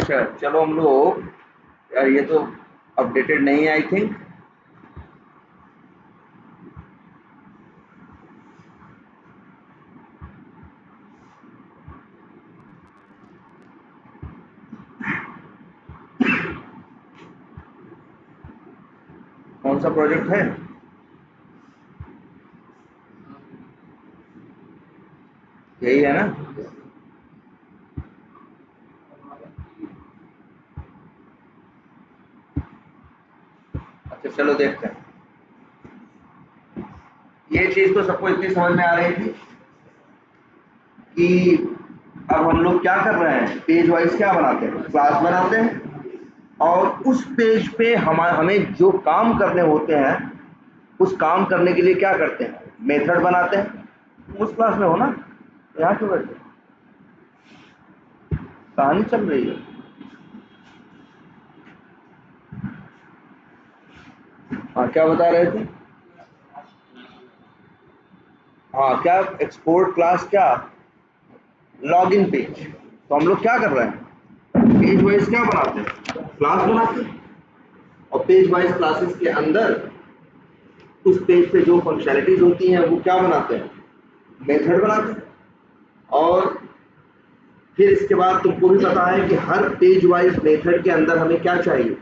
अच्छा चलो हम लोग, यार ये तो अपडेटेड नहीं है आई थिंक। कौन सा प्रोजेक्ट है? यही है ना? अच्छा चलो देखते हैं। ये चीज तो सबको इतनी समझ में आ रही थी कि अब हम लोग क्या कर रहे हैं, पेज वाइज क्या बनाते हैं, क्लास बनाते हैं और उस पेज पे हमें जो काम करने होते हैं उस काम करने के लिए क्या करते हैं, मेथड बनाते हैं। तुम उस क्लास में हो ना, तो यहाँ क्यों बैठे, कहानी चल रही है। हाँ क्या बता रहे थे? हाँ क्या, एक्सपोर्ट क्लास क्या, लॉगिन पेज। तो हम लोग क्या कर रहे हैं, पेज वाइज क्या बनाते हैं, क्लास बनाते हैं और पेज वाइज क्लासेस के अंदर उस पेज पे जो फंक्शनैलिटीज होती हैं वो क्या बनाते हैं, मेथड बनाते हैं। और फिर इसके बाद तुमको भी पता है कि हर पेज वाइज मेथड के अंदर हमें क्या चाहिए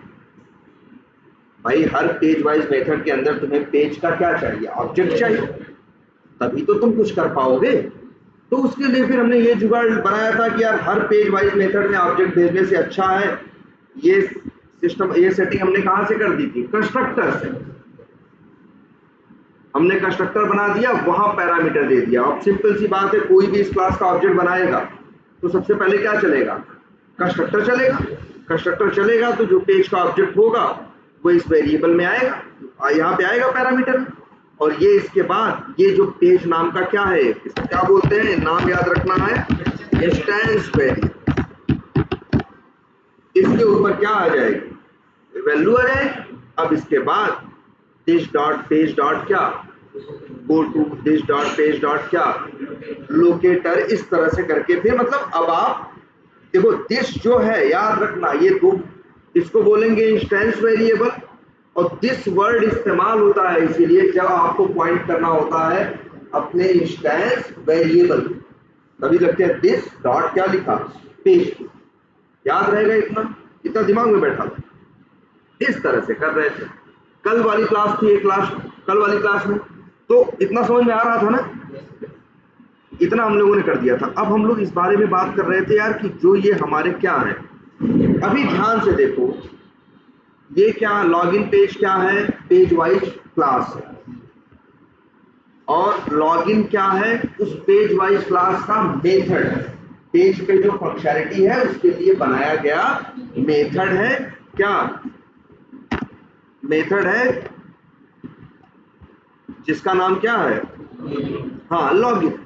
भाई, हर पेज वाइज मेथड के अंदर तुम्हें पेज का क्या चाहिए, ऑब्जेक्ट चाहिए, तभी तो तुम कुछ कर पाओगे। तो उसके लिए फिर हमने ये जुगाड़ बनाया था कि यार हर पेज वाइज मेथड में ऑब्जेक्ट भेजने से अच्छा है, ये सिस्टम, ये सेटिंग हमने कहां से कर दी थी, कंस्ट्रक्टर से। हमने कंस्ट्रक्टर बना दिया, वहां पैरामीटर दे दिया। अब सिंपल सी बात है, कोई भी इस क्लास का ऑब्जेक्ट बनाएगा तो सबसे पहले क्या चलेगा, कंस्ट्रक्टर चलेगा। कंस्ट्रक्टर चलेगा तो जो पेज का ऑब्जेक्ट होगा वो इस वेरिएबल में आएगा, यहाँ पे आएगा पैरामीटर में। और ये इसके बाद ये जो पेज नाम का क्या है, इसको क्या बोलते हैं, नाम याद रखना है, इंस्टेंस वेरिएबल। इसके ऊपर क्या आ जाएगी, वैल्यू आ जाएगी। अब इसके बाद दिस डॉट पेज डॉट क्या, go to this dot page dot क्या, लोकेटर। इस तरह से करके फिर मतलब अब आप देखो, दिस जो है याद रखना, ये दो, इसको बोलेंगे इंस्टेंस वेरिएबल। और दिस वर्ड इस्तेमाल होता है इसीलिए जब आपको पॉइंट करना होता है अपने इंस्टेंस वेरिएबल, तभी लगते हैं दिस डॉट क्या लिखा, पेज। याद रहेगा, इतना इतना दिमाग में बैठा था। इस तरह से कर रहे थे। कल वाली क्लास थी एक क्लास, कल वाली क्लास में तो इतना समझ में आ रहा था ना, इतना हम लोगों ने कर दिया था। अब हम लोग इस बारे में बात कर रहे थे यार कि जो ये हमारे क्या है, अभी ध्यान से देखो, ये क्या लॉगिन पेज क्या है, पेज वाइज क्लास है। और लॉगिन क्या है, उस पेज वाइज क्लास का मेथड है। पेज पे जो फंक्शनैलिटी है उसके लिए बनाया गया मेथड है, क्या मेथड है जिसका नाम क्या है, हाँ लॉगिन।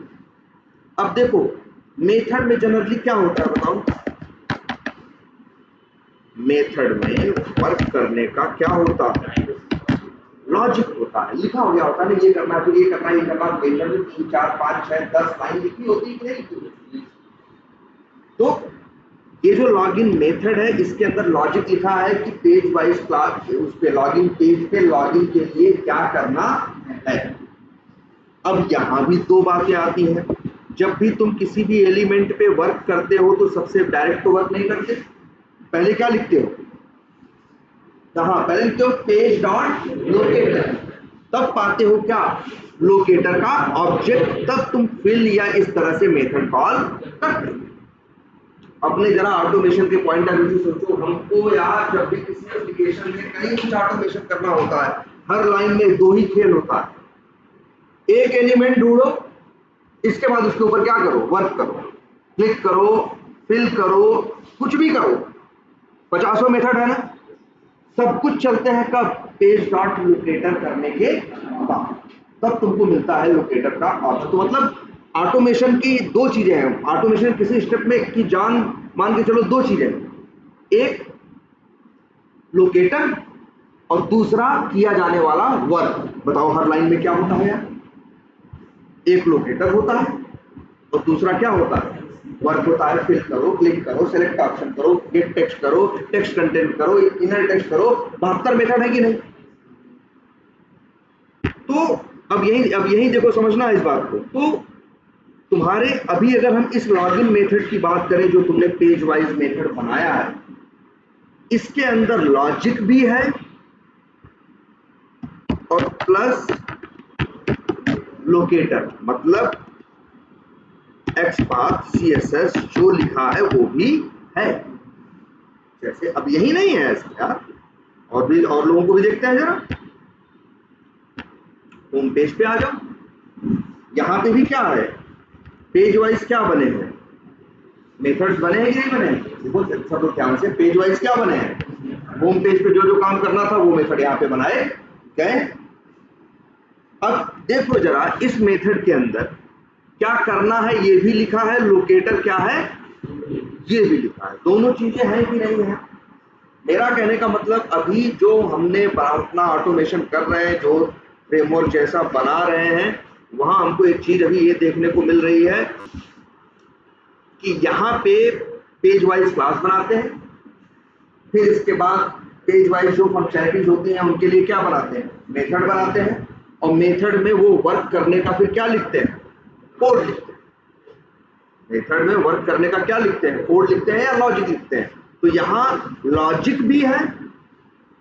अब देखो मेथड में जनरली क्या होता है बताओ, मेथड में वर्क करने का क्या होता है, लॉजिक होता है, लिखा हो गया होता है ना, ये करना है, ये करना है, ये करना है। मेथड में 3 4 5 6 10 लाइन लिखी होती है कि नहीं लिखी होती? तो ये जो लॉगिन मेथड है इसके अंदर लॉजिक लिखा है कि पेज वाइज क्लास उस पे लॉगिन पेज पे लॉगिन के लिए क्या करना है। अब यहां भी दो बातें आती हैं, जब भी तुम किसी भी एलिमेंट पे वर्क करते हो तो सबसे डायरेक्ट तो वर्क नहीं करते, पहले क्या लिखते हो, कहां पहले लिखते हो, पेज डॉट लोकेटर, तब पाते हो क्या, लोकेटर का ऑब्जेक्ट, तब तुम फिल या इस तरह से मेथड कॉल करते हो। अपने जरा ऑटोमेशन के पॉइंट ऑफ व्यू से सोचो, हमको यार जब भी किसी एप्लीकेशन में कहीं कुछ ऑटोमेशन करना होता है, हर लाइन में दो ही खेल होता है, एक एलिमेंट ढूंढो, इसके बाद उसके ऊपर क्या करो, वर्क करो, क्लिक करो, फिल करो, कुछ भी करो, 50 मेथड है ना, सब कुछ चलते हैं कब, पेज डॉट लोकेटर करने के बाद, तब तुमको मिलता है लोकेटर का ऑप्शन। तो मतलब ऑटोमेशन की दो चीजें हैं, ऑटोमेशन किसी स्टेप में की जान मान के चलो, दो चीजें, एक लोकेटर और दूसरा किया जाने वाला वर्क। बताओ हर लाइन में क्या होता है यार, एक लोकेटर होता है और दूसरा क्या होता है, वर्क होता है फिल करो, क्लिक करो, सेलेक्ट ऑप्शन करो, गेट टेक्स्ट करो, टेक्स्ट कंटेंट करो, इनर टेक्स्ट करो, 72 मेथड है कि नहीं? तो अब यही देखो, समझना है इस बात को। तो तुम्हारे अभी अगर हम इस लॉगिन मेथड की बात करें जो तुमने पेज वाइज मेथड बनाया है, इसके अंदर लॉजिक भी है और प्लस लोकेटर, मतलब XPath CSS जो लिखा है वो भी है। जैसे अब यही नहीं है यार, और भी और लोगों को भी देखते हैं जरा। होम पेज पे आ जाओ, यहां पे भी क्या है, पेज वाइज क्या बने हैं, मेथड्स बने हैं कि नहीं बने? देखो सब ध्यान से, पेज वाइज क्या बने हैं, होम पेज पे जो जो काम करना था वो मेथड यहाँ पे बनाए गए। अब देखो जरा इस मेथड के अंदर क्या करना है ये भी लिखा है, लोकेटर क्या है ये भी लिखा है, दोनों चीजें हैं कि नहीं है। मेरा कहने का मतलब अभी जो हमने अपना ऑटोमेशन कर रहे हैं, जो फ्रेमवर्क जैसा बना रहे हैं, वहां हमको एक चीज अभी ये देखने को मिल रही है कि यहाँ पे पेज वाइज क्लास बनाते हैं, फिर इसके बाद पेज वाइज जो फंक्शनलिटीज होती हैं उनके लिए क्या बनाते हैं, मेथड बनाते हैं, और मेथड में वो वर्क करने का फिर क्या लिखते हैं, कोड लिखते हैं। मेथड में वर्क करने का क्या लिखते हैं, कोड लिखते हैं या लॉजिक लिखते हैं। तो यहाँ लॉजिक भी है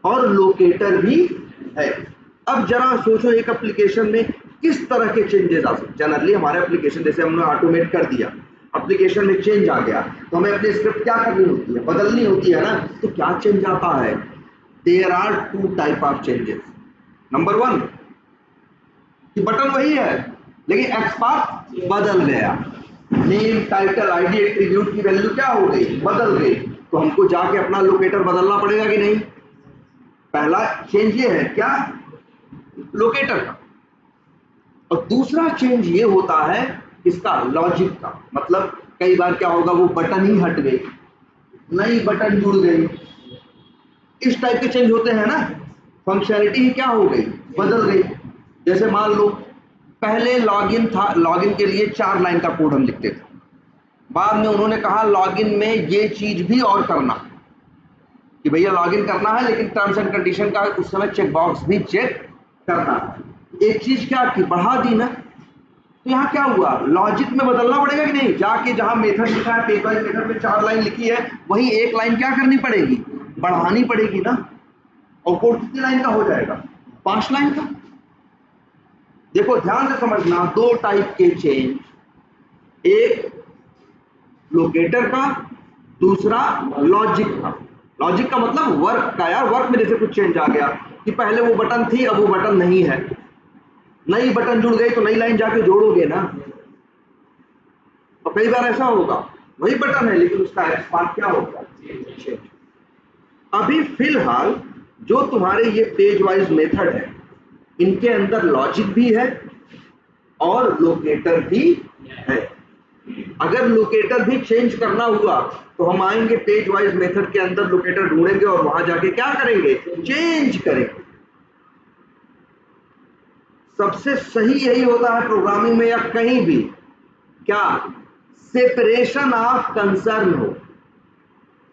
और लोकेटर भी है। अब जरा सोचो एक एप्लीकेशन में किस तरह के चेंजेस आ सकते। जनरली हमारे एप्लीकेशन जैसे हमने ऑटोमेट कर दिया, एप्लीकेशन में चेंज आ गया तो हमें अपनी स्क्रिप्ट क्या करनी होती है, बदलनी होती है ना। तो क्या चेंज आता है, there are 2 type of changes. Number 1 कि बटन वही है लेकिन XPath बदल गया, नेम टाइटल आईडी एट्रीब्यूट की वैल्यू क्या हो गई, बदल गई। तो हमको जाके अपना लोकेटर बदलना पड़ेगा कि नहीं। पहला चेंज ये है क्या, लोकेटर का। और दूसरा चेंज ये होता है इसका, लॉजिक का। मतलब कई बार क्या होगा, वो बटन ही हट गई, नई बटन जुड़ गई, इस टाइप के चेंज होते हैं ना। फंक्शनलिटी ही क्या हो गई, बदल गई। जैसे मान लो पहले लॉगिन था, लॉगिन के लिए 4 लाइन का कोड हम लिखते थे, बाद में उन्होंने कहा लॉगिन में ये चीज भी और करना कि भैया लॉगिन करना है लेकिन टर्म्स एंड कंडीशन का उस समय चेक बॉक्स भी चेक करना है। एक चीज क्या की, बढ़ा दी ना। तो यहाँ क्या हुआ, लॉजिक में बदलना पड़ेगा कि नहीं। जाके जहां मेथड लिखा है, पेज वाइज मेथड में 4 लाइन लिखी है, वही एक लाइन क्या करनी पड़ेगी, बढ़ानी पड़ेगी ना। और कोड कितनी लाइन का हो जाएगा, 5 लाइन का। देखो ध्यान से समझना, 2 टाइप के चेंज, एक लोकेटर का, दूसरा लॉजिक का। लॉजिक का मतलब वर्क का। यार वर्क में जैसे कुछ चेंज आ गया कि पहले वो बटन थी अब वो बटन नहीं है, नई बटन जुड़ गई तो नई लाइन जाके जोड़ोगे ना। और कई बार ऐसा होगा वही बटन है लेकिन उसका XPath क्या होगा, चेंज। अभी फिलहाल जो तुम्हारे ये पेज वाइज मेथड है, इनके अंदर लॉजिक भी है और लोकेटर भी है। अगर लोकेटर भी चेंज करना हुआ तो हम आएंगे पेज वाइज मेथड के अंदर, लोकेटर ढूंढेंगे और वहां जाके क्या करेंगे, चेंज करेंगे। सबसे सही यही होता है प्रोग्रामिंग में या कहीं भी, क्या, सेपरेशन ऑफ कंसर्न हो।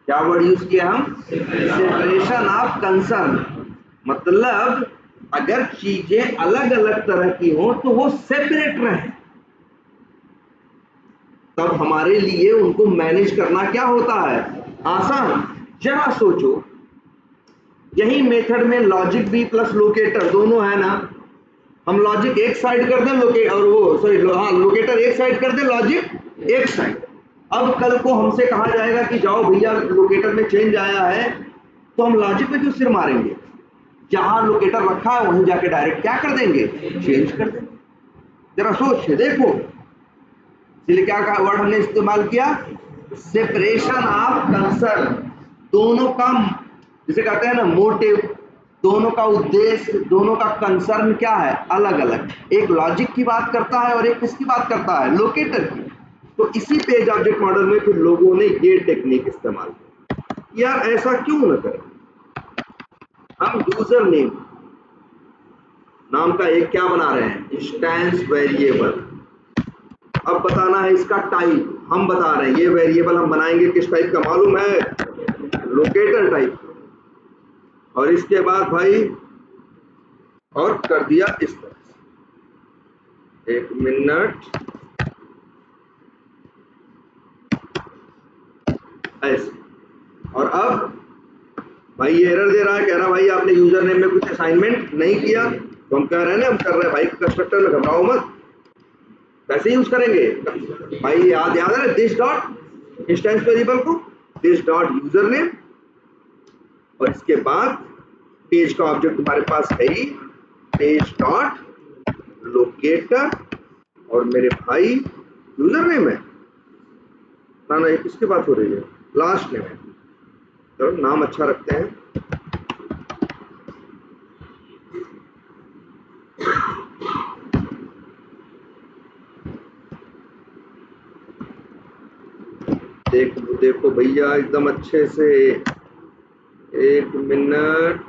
क्या वर्ड यूज किया हम, सेपरेशन ऑफ कंसर्न। मतलब अगर चीजें अलग अलग तरह की हो तो वो सेपरेट रहे, तब हमारे लिए उनको मैनेज करना क्या होता है, आसान। जरा सोचो, यही मेथड में लॉजिक भी प्लस लोकेटर दोनों है ना। हम लॉजिक एक साइड कर दें, लोकेटर एक साइड कर दें, लॉजिक एक साइड। अब कल को हमसे कहा जाएगा कि जाओ भैया लोकेटर में चेंज आया है, तो हम लॉजिक में क्यों सिर मारेंगे, जहां लोकेटर रखा है वहीं जाके डायरेक्ट क्या कर देंगे, चेंज कर देंगे। जरा सोच के देखो, इसलिए क्या कहा वर्ड हमने इस्तेमाल किया, सेपरेशन ऑफ कंसर्न। दोनों का जिसे कहते हैं ना मोटिव, दोनों का उद्देश्य, दोनों का कंसर्न क्या है, अलग अलग। एक लॉजिक की बात करता है और एक किसकी बात करता है, लोकेटर की। तो इसी पेज ऑब्जेक्ट मॉडल में फिर लोगों ने ये टेक्निक इस्तेमाल की। यार ऐसा क्यों न करें, हम यूजर नेम नाम का एक क्या बना रहे हैं, इंस्टेंस वेरिएबल। अब बताना है इसका टाइप, हम बता रहे हैं ये वेरिएबल हम बनाएंगे किस टाइप का मालूम है, लोकेटर टाइप। और इसके बाद भाई और कर दिया इस तरह से, 1 मिनट ऐसे। और अब भाई ये एरर दे रहा है, कह रहा भाई आपने यूजर नेम में कुछ असाइनमेंट नहीं किया। तो हम कह रहे हैं ना, हम कर रहे हैं भाई, कंस्ट्रक्टर में घबराओ मत, कैसे यूज करेंगे भाई, याद है ना, दिस डॉट इंस्टेंस वेरिएबल को, दिस डॉट यूजर नेम, और इसके बाद पेज का ऑब्जेक्ट तुम्हारे पास है ही, पेज डॉट लोकेटर, और मेरे भाई यूजर नेम है ना, ना ये किसकी बात हो रही है, लास्ट नेम है, तो नाम अच्छा रखते हैं। देखो देखो भैया एकदम अच्छे से, 1 मिनट,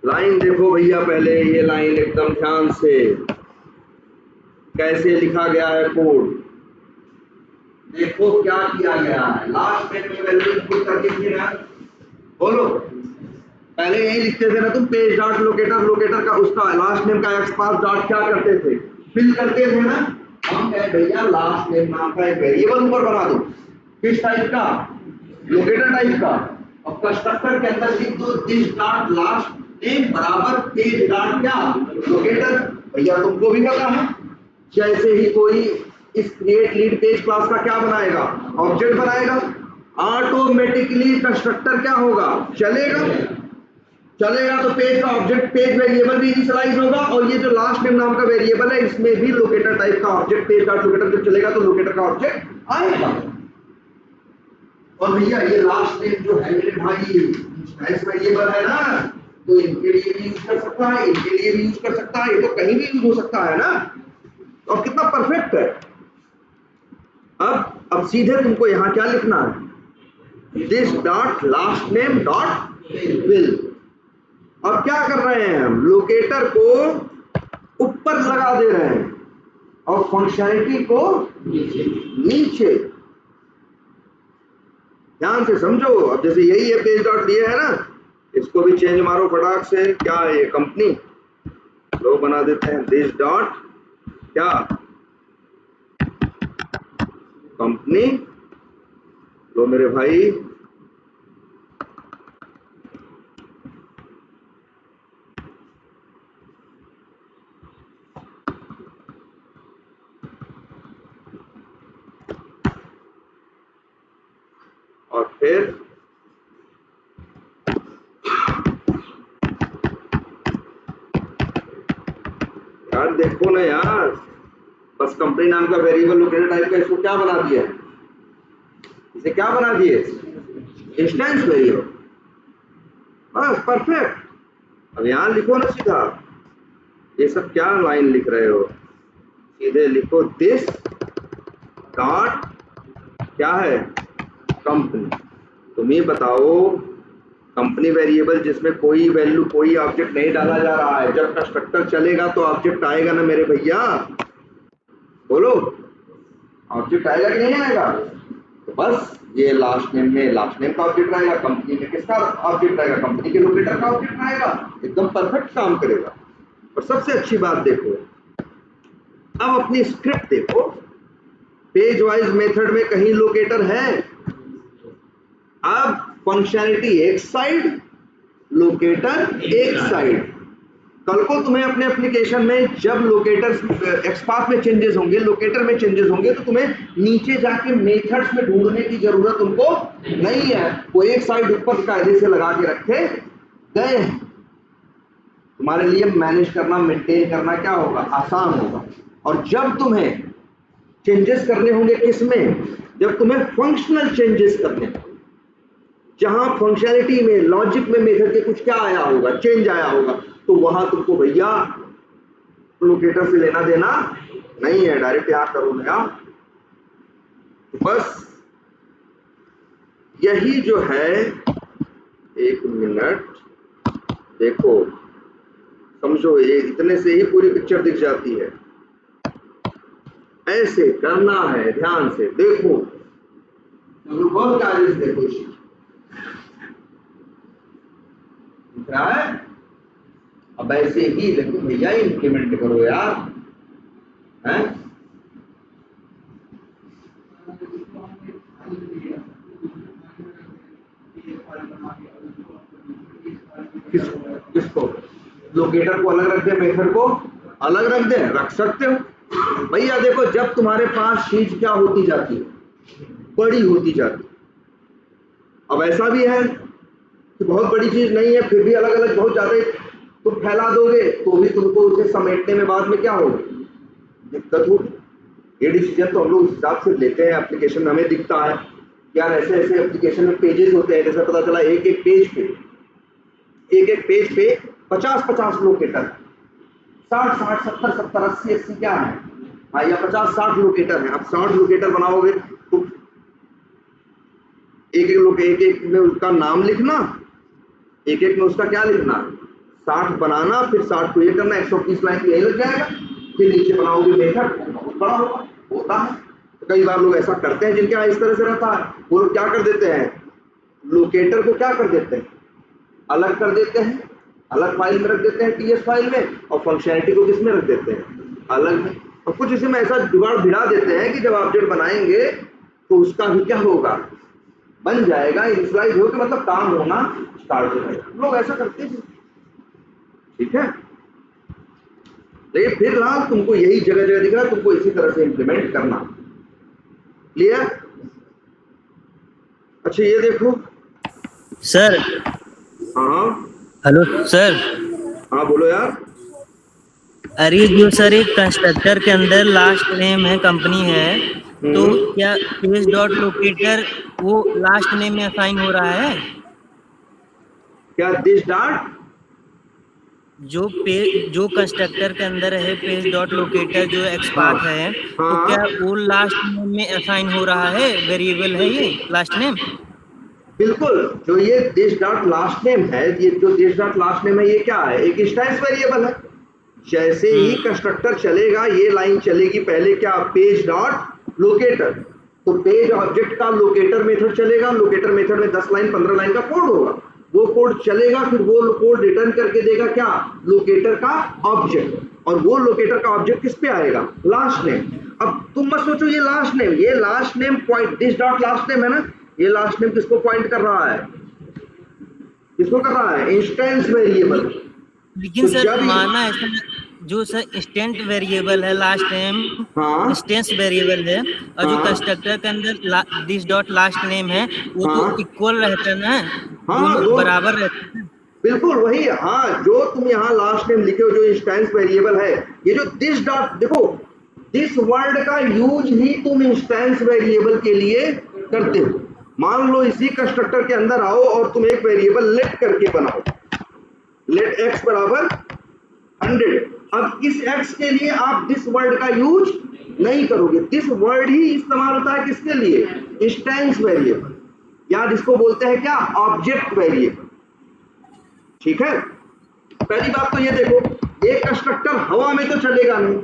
लाइन देखो भैया, पहले ये लाइन एकदम ध्यान से कैसे लिखा गया है कोड, देखो क्या किया गया है। लास्ट में वैल्यू इनपुट करके थी ना, बोलो पहले यही लिखते थे ना तुम, पेज डॉट लोकेटर, लोकेटर का उसका लास्ट नेम का एक्सपास डॉट क्या करते थे, फिल करते थे ना। हम कहे भैया लास्ट नेम नाम का एक वेरिएबल ऊपर बना दो, किस टाइप का, लोकेटर टाइप का, और कंस्ट्रक्टर के अंदर लिख दो दिस डॉट लास्ट नेम बराबर पेज डॉट क्या, लोकेटर। भैया तुमको भी पता है, जैसे ही कोई इस क्रिएट लीड पेज क्लास का क्या बनाएगा, ऑब्जेक्ट बनाएगा, ऑटोमेटिकली कंस्ट्रक्टर क्या होगा, चलेगा, चलेगा तो पेज का ऑब्जेक्ट, पेज वेरिएबल भी इनिशियलाइज होगा, और ये जो लास्ट नेम नाम का वेरिएबल है इसमें भी लोकेटर टाइप का ऑब्जेक्ट, पेज डॉट लोकेटर जब चलेगा तो लोकेटर का ऑब्जेक्ट आएगा। और भैया ये लास्ट नेम जो है मेरे भाई इंस्टेंस वेरिएबल है ना, तो इनके लिए भी यूज कर सकता है, इनके लिए भी यूज कर सकता है, ये तो कहीं भी यूज हो सकता है ना, और कितना परफेक्ट है। अब सीधे तुमको यहां क्या लिखना है, this dot last name dot fill. अब क्या कर रहे हैं हम, लोकेटर को ऊपर लगा दे रहे हैं और फंक्शनैलिटी को नीचे। ध्यान से समझो, अब जैसे यही है पेज डॉट दिया है ना, इसको भी चेंज मारो फटाक से, क्या है ये कंपनी, लो बना देते हैं दिस डॉट क्या कंपनी, लो मेरे भाई, और फिर यार देखो ना यार, बस कंपनी नाम का वेरिएबल लोकेटर टाइप का, इसको क्या बना दिया, इसे क्या बना दिए, इंस्टेंस वेरिएबल, बस परफेक्ट। अब यहां लिखो ना सीधा, ये सब क्या लाइन लिख रहे हो, सीधे लिखो दिस डॉट क्या है, कंपनी। तुम ये बताओ, कंपनी वेरिएबल जिसमें कोई वैल्यू कोई ऑब्जेक्ट नहीं डाला जा रहा है, जब कंस्ट्रक्टर चलेगा तो ऑब्जेक्ट आएगा ना मेरे भैया, बोलो ऑब्जेक्ट आएगा कि नहीं आएगा। तो बस ये लास्ट नेम में लास्ट नेम का ऑब्जेक्ट आएगा, कंपनी में किसका ऑब्जेक्ट आएगा, कंपनी के लोकेटर का ऑब्जेक्ट आएगा, एकदम परफेक्ट काम करेगा। और सबसे अच्छी बात देखो, अब अपनी स्क्रिप्ट देखो, पेज वाइज मेथड में कहीं लोकेटर है, अब फंक्शनैलिटी एक साइड, लोकेटर एक साइड। कल को तुम्हें अपने एप्लीकेशन में जब लोकेटर एक्सपाथ में चेंजेस होंगे, लोकेटर में चेंजेस होंगे, तो तुम्हें नीचे जाके मेथड्स में ढूंढने की जरूरत उनको नहीं है, वो एक साइड ऊपर कायदे से लगा के रखे गए हैं। तुम्हारे लिए मैनेज करना, मेंटेन करना क्या होगा, आसान होगा। और जब तुम्हें चेंजेस करने होंगे किसमें, जब तुम्हें फंक्शनल चेंजेस करने होंगे, जहां फंक्शनैलिटी में, लॉजिक में मेथड के कुछ क्या आया होगा, चेंज आया होगा, तो वहां तुमको भैया लोकेटर से लेना देना नहीं है, डायरेक्ट यहां करो ना। तो बस यही जो है, एक मिनट देखो, समझो, ये इतने से ही पूरी पिक्चर दिख जाती है। ऐसे करना है, ध्यान से देखो, बहुत कार्य देखो, दिख रहा है। अब ऐसे ही देखो भैया, इंप्लीमेंट करो यार, हैं? किसको? लोकेटर को अलग रख दे, मेथड को अलग रख दे, रख सकते हो भैया। देखो, जब तुम्हारे पास चीज क्या होती जाती है, बड़ी होती जाती है। अब ऐसा भी है कि बहुत बड़ी चीज नहीं है, फिर भी अलग अलग बहुत ज्यादा तुम फैला दोगे तो भी तुमको उसे समेटने में बाद में क्या होगी, दिक्कत होगी। ये डिसीजन तो हम लोग उस हिसाब से लेते हैं, एप्लीकेशन में हमें दिखता है यार, ऐसे ऐसे एप्लीकेशन में पेजेस होते हैं, जैसे पता चला एक एक पेज पे 50-50 लोकेटर, 60-60, 70-70, 80-80 क्या है हाँ, या 50-60 लोकेटर है। अब 60 लोकेटर बनाओगे तो एक एक में उसका नाम लिखना, एक एक में उसका क्या लिखना, 60 बनाना, फिर 60 को ये करना, 120 लाइन यही लग जाएगा। फिर नीचे बनाओगे मेथड, बहुत बड़ा होता है। तो कई बार लोग ऐसा करते हैं जिनके यहाँ इस तरह से रहता है, वो लोग क्या कर देते हैं, लोकेटर को क्या कर देते हैं, अलग कर देते हैं, अलग फाइल में रख देते हैं, टीएस फाइल में, और फंक्शनैलिटी को किस में रख देते हैं, अलग में। और कुछ इसमें ऐसा जुगाड़ भिड़ा देते हैं कि जब ऑब्जेक्ट बनाएंगे तो उसका भी क्या होगा, बन जाएगा, इनिशियलाइज हो के मतलब काम होना स्टार्ट हो जाएगा। लोग ऐसा करते हैं, ठीक है। लेकिन फिलहाल तुमको यही जगह जगह दिख रहा है, तुमको इसी तरह से इंप्लीमेंट करना। क्लियर? अच्छा ये देखो सर। हाँ हेलो सर। हाँ बोलो यार। अरे जो सर एक कंस्ट्रक्टर के अंदर लास्ट नेम है, कंपनी है, तो क्या पेज डॉट लोकेटर वो लास्ट नेम में असाइन हो रहा है? क्या दिस डॉट, जो कंस्ट्रक्टर के अंदर है पेज डॉट लोकेटर जो हाँ एक्सपाथ है, तो हाँ क्या वो लास्ट नेम में असाइन हो रहा है? वेरिएबल है ये लास्ट नेम? बिल्कुल। जो ये दिस डॉट लास्ट नेम है, ये जो दिस डॉट लास्ट नेम है, ये क्या है, एक इंस्टेंस वेरिएबल है। जैसे ही कंस्ट्रक्टर चलेगा, ये लाइन चलेगी पहले क्या, पेज डॉट लोकेटर, तो पेज ऑब्जेक्ट का लोकेटर मेथड चलेगा। लोकेटर मेथड में 10 लाइन 15 लाइन का कोड होगा, वो कोड चलेगा, फिर वो कोड रिटर्न करके देगा क्या, लोकेटर का ऑब्जेक्ट, और वो लोकेटर का ऑब्जेक्ट किस पे आएगा, लास्ट नेम। अब तुम मत सोचो ये last name point, this dot last name है ना, ये लास्ट नेम किसको पॉइंट कर रहा है, किसको कर रहा है, इंस्टेंस वेरिएबल। लेकिन तो सर जब माना ऐसा, जो सर इंस्टेंट वेरिएबल है लास्ट नेम, हाँ इंस्टेंस वेरिएबल है, और जो हाँ कंस्ट्रक्टर के अंदर दिस डॉट लास्ट नेम है, वो तो हाँ इक्वल रहता है ना, हाँ, दोनों दो बराबर रहते हैं। बिल्कुल वही। हाँ, जो तुम यहाँ लास्ट नेम लिखे हो, जो इंस्टेंस वेरिएबल है, ये जो दिस डॉट, देखो दिस वर्ड का यूज ही तुम इंस्टेंस वेरिएबल के लिए करते हो। मान लो इसी कंस्ट्रक्टर के अंदर आओ और तुम एक वेरिएबल लेट करके बनाओ, लेट एक्स बराबर 100। अब इस x के लिए आप दिस वर्ड का यूज नहीं करोगे, दिस वर्ड ही इस्तेमाल होता है किसके लिए, इंस्टेंस वेरिएबल, या जिसको बोलते हैं क्या, ऑब्जेक्ट वेरिएबल। ठीक है। पहली बात तो ये देखो, एक कंस्ट्रक्टर हवा में तो चलेगा नहीं,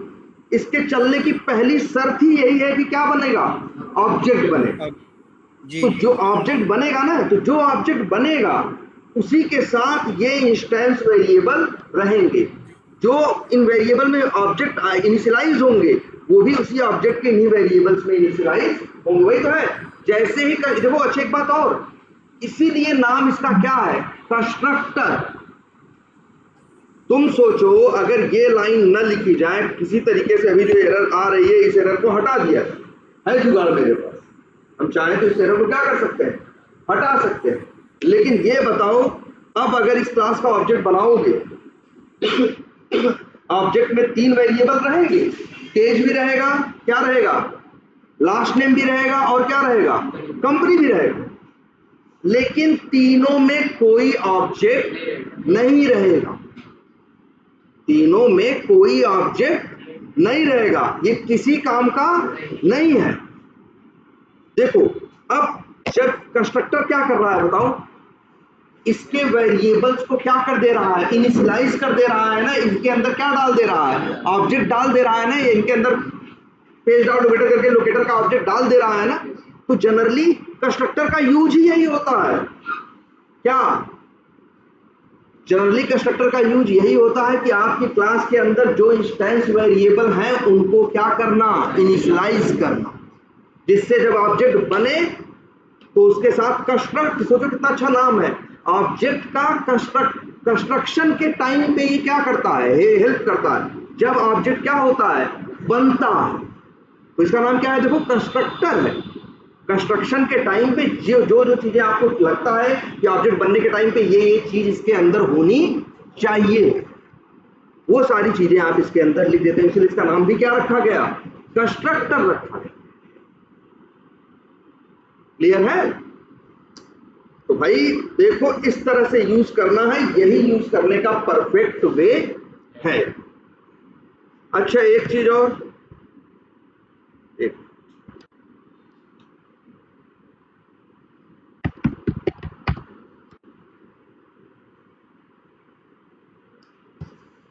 इसके चलने की पहली शर्त ही यही है कि क्या बनेगा, ऑब्जेक्ट बनेगा। तो जो ऑब्जेक्ट बनेगा ना, तो जो ऑब्जेक्ट बनेगा उसी के साथ ये इंस्टेंस वेरिएबल रहेंगे। जो इन वेरिएबल में ऑब्जेक्ट इनिशियलाइज होंगे, वो भी उसी ऑब्जेक्ट के इन्हीं वेरिएबल्स में इनिशियलाइज होंगे। वही तो है। जैसे ही देखो, अच्छी एक बात और, इसीलिए नाम इसका क्या है, कंस्ट्रक्टर। तुम सोचो अगर ये लाइन न लिखी जाए किसी तरीके से, अभी जो एरर आ रही है, इस एरर को हटा दिया है जुगाड़ मेरे पास, हम चाहें तो इस एरर को क्या कर सकते हैं, हटा सकते हैं। लेकिन ये बताओ, अब अगर इस क्लास का ऑब्जेक्ट बनाओगे, ऑब्जेक्ट में 3 वेरिएबल रहेंगे, पेज भी रहेगा, क्या रहेगा, लास्ट नेम भी रहेगा, और क्या रहेगा, कंपनी भी रहेगा। लेकिन तीनों में कोई ऑब्जेक्ट नहीं रहेगा, तीनों में कोई ऑब्जेक्ट नहीं रहेगा, ये किसी काम का नहीं है। देखो अब जब कंस्ट्रक्टर क्या कर रहा है बताओ, इसके वेरिएबल्स को क्या कर दे रहा है, इनिशियलाइज कर दे रहा है ना, इनके अंदर क्या डाल दे रहा है, ऑब्जेक्ट डाल दे रहा है ना, इनके अंदर पेज डॉट लोकेटर करके लोकेटर का ऑब्जेक्ट डाल दे रहा है ना। तो जनरली कंस्ट्रक्टर का यूज ही यही होता है। क्या जनरली कंस्ट्रक्टर का यूज यही होता है कि आपकी क्लास के अंदर जो इंस्टेंस वेरिएबल हैं उनको क्या करना, इनिशियलाइज करना, जिससे जब ऑब्जेक्ट बने तो उसके साथ कंस्ट्रक्ट, सोचो कितना अच्छा नाम है, ऑब्जेक्ट का कंस्ट्रक्शन के टाइम पे ये क्या करता है, हेल्प करता है। जब ऑब्जेक्ट क्या होता है, बनता है, तो इसका नाम क्या है, देखो कंस्ट्रक्टर है। कंस्ट्रक्शन के टाइम पे जो जो जो चीजें आपको लगता है कि ऑब्जेक्ट बनने के टाइम पे ये चीज इसके अंदर होनी चाहिए, वो सारी चीजें आप इसके अंदर लिख देते हैं, इसलिए इसका नाम भी क्या रखा गया, कंस्ट्रक्टर रखा गया। क्लियर है? तो भाई देखो इस तरह से यूज करना है, यही यूज करने का परफेक्ट वे है। अच्छा एक चीज और, एक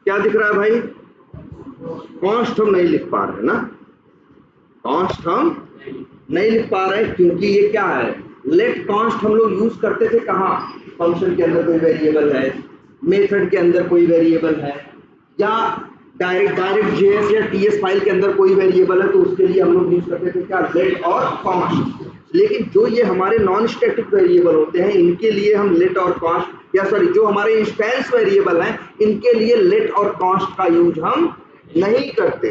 क्या दिख रहा है भाई, कॉन्स्ट हम नहीं लिख पा रहे ना, कॉन्स्ट हम नहीं लिख पा रहे क्योंकि ये क्या है, लेट कॉन्स्ट हम लोग यूज करते थे कहाँ, फंक्शन के अंदर कोई वेरिएबल है, मेथड के अंदर कोई वेरिएबल है, या डायरेक्ट जेएस या टीएस फाइल के अंदर कोई वेरिएबल है, तो उसके लिए हम लोग यूज करते थे क्या, लेट और कॉन्स्ट। लेकिन जो ये हमारे नॉन स्टैटिक वेरिएबल होते हैं इनके लिए हम लेट और कॉन्स्ट, या सॉरी जो हमारे इंस्टेंस वेरिएबल हैं इनके लिए लेट और कॉन्स्ट का यूज हम नहीं करते।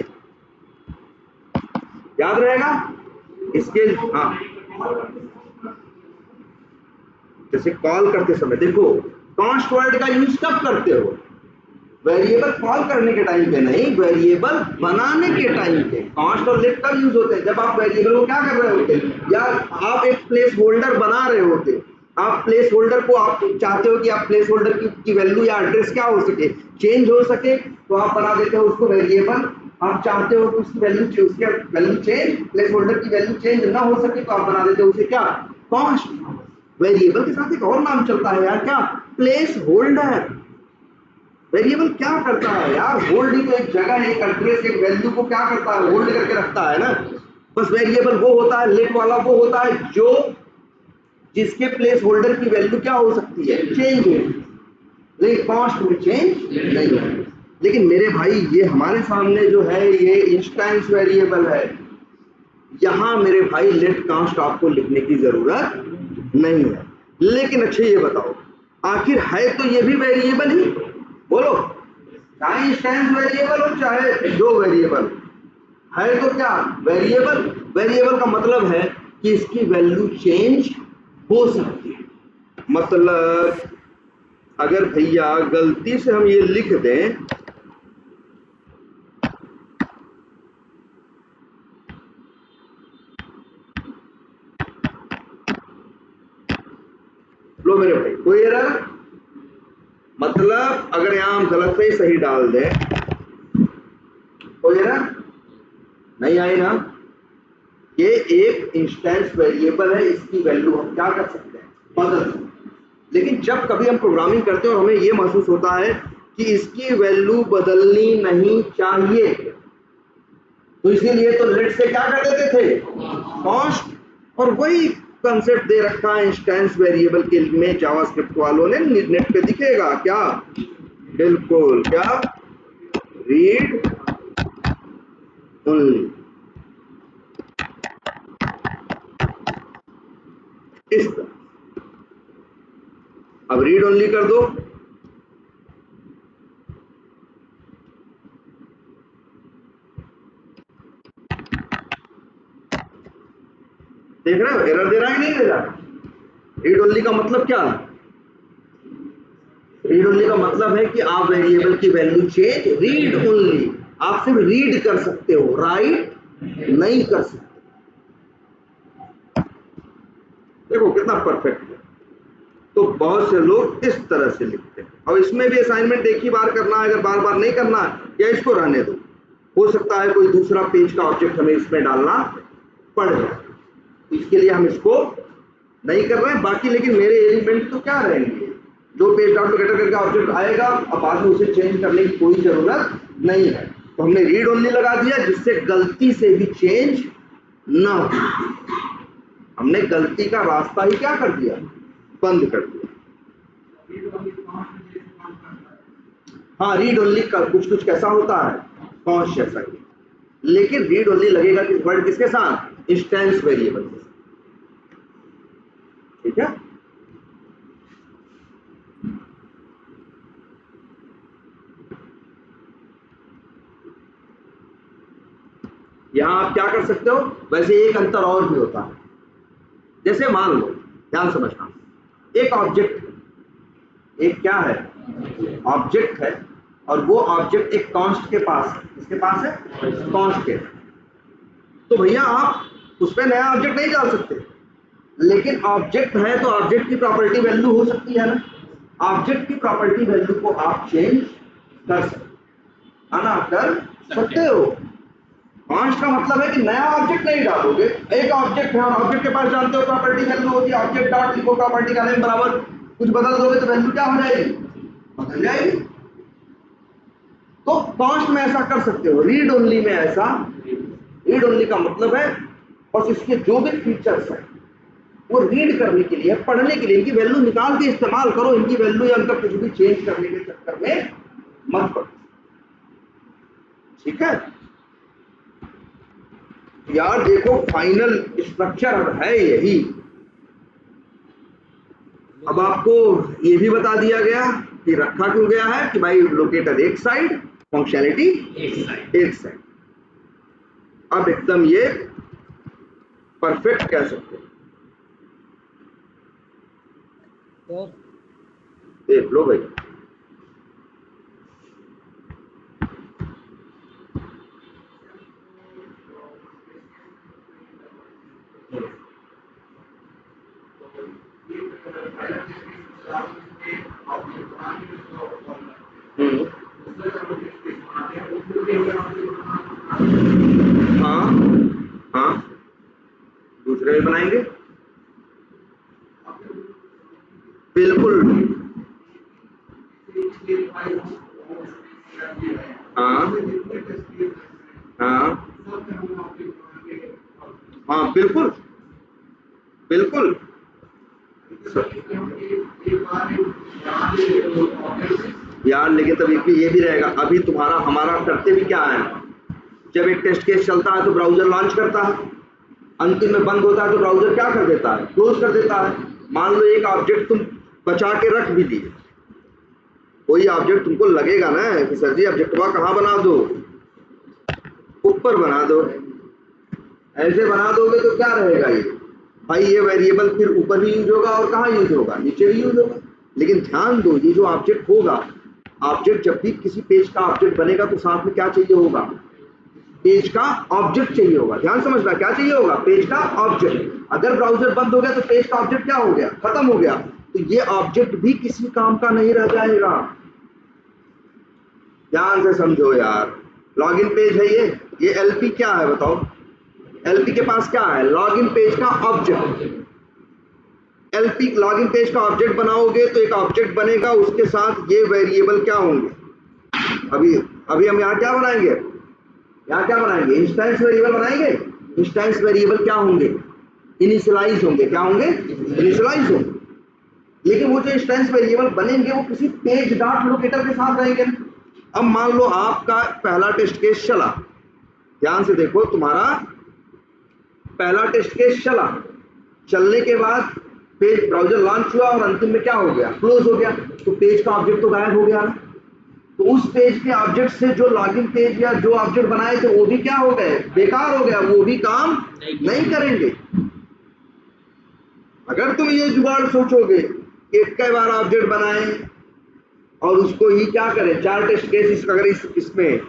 याद रहेगा इसके, हाँ जैसे कॉल करते समय देखो, कॉन्स्ट वर्ड का यूज कब करते हो, वेरिएबल कॉल करने के टाइम पे नहीं, वेरिएबल बनाने के टाइम पे। कॉन्स्ट और लेट कब यूज होते हैं, जब आप वेरिएबल को क्या कर रहे होते, या आप एक प्लेस होल्डर बना रहे होते, आप प्लेस होल्डर को आप चाहते हो कि आप प्लेस होल्डर की वैल्यू या एड्रेस क्या हो सके, चेंज हो सके, तो आप बना देते हो उसको वेरिएबल। आप चाहते हो कि उसकी वैल्यू चेंज, प्लेस होल्डर की वैल्यू चेंज ना हो सके, तो आप बना देते हो उसे क्या, कॉन्स्ट। वेरिएबल के साथ एक और नाम चलता है यार, क्या, प्लेस होल्डर। वेरिएबल क्या करता है यार, होल्ड ही तो एक जगह, एक एड्रेस, एक वैल्यू को क्या करता है, होल्ड करके रखता है ना। बस वेरिएबल वो होता है, लेट वाला वो होता है जो जिसके प्लेस होल्डर की वैल्यू क्या हो सकती है, चेंज हो, लेकिन कॉस्ट में चेंज नहीं हो। लेकिन मेरे भाई ये हमारे सामने जो है ये इंस्टेंस वेरिएबल है, यहां मेरे भाई लेट कॉस्ट आपको लिखने की जरूरत नहीं है। लेकिन अच्छा ये बताओ, आखिर है तो ये भी वेरिएबल ही, बोलो, चाहे इंस्टेंस वेरिएबल हो चाहे जो वेरिएबल है, तो क्या वेरिएबल। वेरिएबल का मतलब है कि इसकी वैल्यू चेंज हो सकती है। मतलब अगर भैया गलती से हम ये लिख दें, लो मेरे भाई कोई एरर, मतलब अगर यहां हम गलत पे सही डाल दें, कोई एरर नहीं आई ना। ये एक इंस्टेंस वेरिएबल है, इसकी वैल्यू हम क्या कर सकते हैं, बदल सकते हैं। लेकिन जब कभी हम प्रोग्रामिंग करते हैं और हमें ये महसूस होता है कि इसकी वैल्यू बदलनी नहीं चाहिए, तो इसीलिए तो लेट से क्या कर देते थे, कॉस्ट। और वही कंसेप्ट दे रखा है इंस्टेंस वेरिएबल के में जावास्क्रिप्ट वालों ने, नेट पे दिखेगा क्या, बिल्कुल क्या, रीड ओनली, इस तरह। अब रीड ओनली कर दो, देख रहे हो एरर दे रहा है कि नहीं दे रहा। रीड ओनली का मतलब क्या है, रीड ओनली का मतलब है कि आप वेरिएबल की वैल्यू चेंज, रीड ओनली, आप सिर्फ रीड कर सकते हो, राइट नहीं कर सकते। देखो कितना परफेक्ट है। तो बहुत से लोग इस तरह से लिखते हैं, और इसमें भी असाइनमेंट एक ही बार करना है, अगर बार बार नहीं करना है या इसको रहने दो, हो सकता है कोई दूसरा पेज का ऑब्जेक्ट हमें इसमें डालना पड़ जाए, इसके लिए हम इसको नहीं कर रहे हैं बाकी, लेकिन मेरे एलिमेंट तो क्या रहेंगे, जो पेज डॉट लोकेटर करके ऑब्जेक्ट आएगा, अब बाद में उसे चेंज करने की कोई जरूरत नहीं है। तो हमने रीड ओनली लगा दिया जिससे गलती से भी चेंज ना हो। हमने गलती का रास्ता ही क्या कर दिया, बंद कर दिया। हाँ, रीड ओनली का कुछ कुछ कैसा होता है, कॉन्स्ट जैसा ही, लेकिन रीड ओनली लगेगा किस वर्ड किसके साथ, इंस्टेंस वेरिएबल के साथ। ठीक है, यहां आप क्या कर सकते हो, वैसे एक अंतर और भी होता है। जैसे मान लो, ध्यान समझना, एक ऑब्जेक्ट, एक क्या है, ऑब्जेक्ट है, और वो ऑब्जेक्ट एक कॉन्स्ट के पास है। किसके पास है, कॉन्स्ट के। तो भैया आप उस पर नया ऑब्जेक्ट नहीं डाल सकते, लेकिन ऑब्जेक्ट है तो ऑब्जेक्ट की प्रॉपर्टी वैल्यू हो सकती है ना, ऑब्जेक्ट की प्रॉपर्टी वैल्यू को आप चेंज कर सकते है ना, कर सकते हो। कॉन्स्ट का मतलब है कि नया ऑब्जेक्ट नहीं डालोगे, एक ऑब्जेक्ट है और ऑब्जेक्ट के पास जानते हो प्रॉपर्टी वैल्यू होती है, ऑब्जेक्ट डॉट लिखो प्रॉपर्टी का नेम बराबर, कुछ बदल दोगे तो वैल्यू क्या हो जाएगी, बदल जाएगी। तो कॉन्स्ट में ऐसा कर सकते हो, रीड ओनली में ऐसा, रीड ओनली का मतलब है बस इसके जो भी फीचर्स हैं वो रीड करने के लिए, पढ़ने के लिए, इनकी वैल्यू निकाल के इस्तेमाल करो, इनकी वैल्यू या अंदर कुछ भी चेंज करने के चक्कर में मत पड़ो। ठीक है यार, देखो फाइनल स्ट्रक्चर है यही। अब आपको ये भी बता दिया गया कि रखा क्यों गया है कि भाई लोकेटर एक साइड, फंक्शनैलिटी एक साइड। अब एकदम ये परफेक्ट कह सकते हैं। देख लो भाई, हाँ हाँ, दूसरे भी बनाएंगे, बिल्कुल। हाँ हाँ हाँ, बिल्कुल बिल्कुल। यार लेकिन तब ये भी रहेगा, अभी तुम्हारा हमारा करते भी क्या है, जब एक टेस्ट केस चलता है तो ब्राउजर लॉन्च करता है, अंतिम में बंद होता है तो ब्राउजर क्या कर देता है, क्लोज कर देता है। मान लो एक ऑब्जेक्ट तुम बचा के रख भी दिए, कोई ऑब्जेक्ट तुमको लगेगा ना कि सर जी ऑब्जेक्टवा कहाँ बना दो, ऊपर बना दो, ऐसे बना दोगे तो क्या रहेगा ये भाई, ये वेरिएबल फिर ऊपर भी यूज होगा और कहाँ यूज होगा, नीचे भी यूज होगा। लेकिन ध्यान दो, ये जो ऑब्जेक्ट होगा, ऑब्जेक्ट जब भी किसी पेज का ऑब्जेक्ट बनेगा तो साथ में क्या चाहिए होगा, पेज का ऑब्जेक्ट चाहिए होगा। ध्यान समझना, क्या चाहिए होगा, पेज का ऑब्जेक्ट। अगर ब्राउजर बंद हो गया तो पेज का ऑब्जेक्ट क्या हो गया, खत्म हो गया, तो ये ऑब्जेक्ट भी किसी काम का नहीं रह जाएगा। ध्यान से समझो यार, लॉगिन पेज है ये एलपी क्या है बताओ, एलपी के पास क्या है, लॉगिन पेज का ऑब्जेक्ट। एलपी लॉगिन पेज का ऑब्जेक्ट बनाओगे तो एक ऑब्जेक्ट बनेगा, उसके साथ ये वेरिएबल क्या होंगे, अभी अभी हम यहाँ क्या बनाएंगे, यहाँ क्या बनाएंगे, इंस्टेंस वेरिएबल बनाएंगे। इंस्टेंस वेरिएबल क्या होंगे, इनिशियलाइज होंगे, क्या होंगे, इनिशियलाइज होंगे। लेकिन वो जो इंस्टेंस वेरिएबल बनेंगे वो किसी पेज डॉट लोकेटर के साथ रहेंगे। अब मान लो आपका पहला टेस्ट केस चला, ध्यान से देखो, तुम्हारा पहला टेस्ट केस चला, चलने के बाद पेज ब्राउजर लॉन्च हुआ और अंतिम में क्या हो गया, क्लोज हो गया, तो पेज का ऑब्जेक्ट तो गायब हो गया ना। तो उस पेज के ऑब्जेक्ट से जो लॉगिन पेज या जो ऑब्जेक्ट बनाए थे वो भी क्या हो गए, बेकार हो गया, वो भी काम नहीं करेंगे। अगर तुम ये जुगाड़ सोचोगे कि कई बार ऑब्जेक्ट बनाए और उसको ही क्या करें, चार टेस्ट केस, अगर इसमें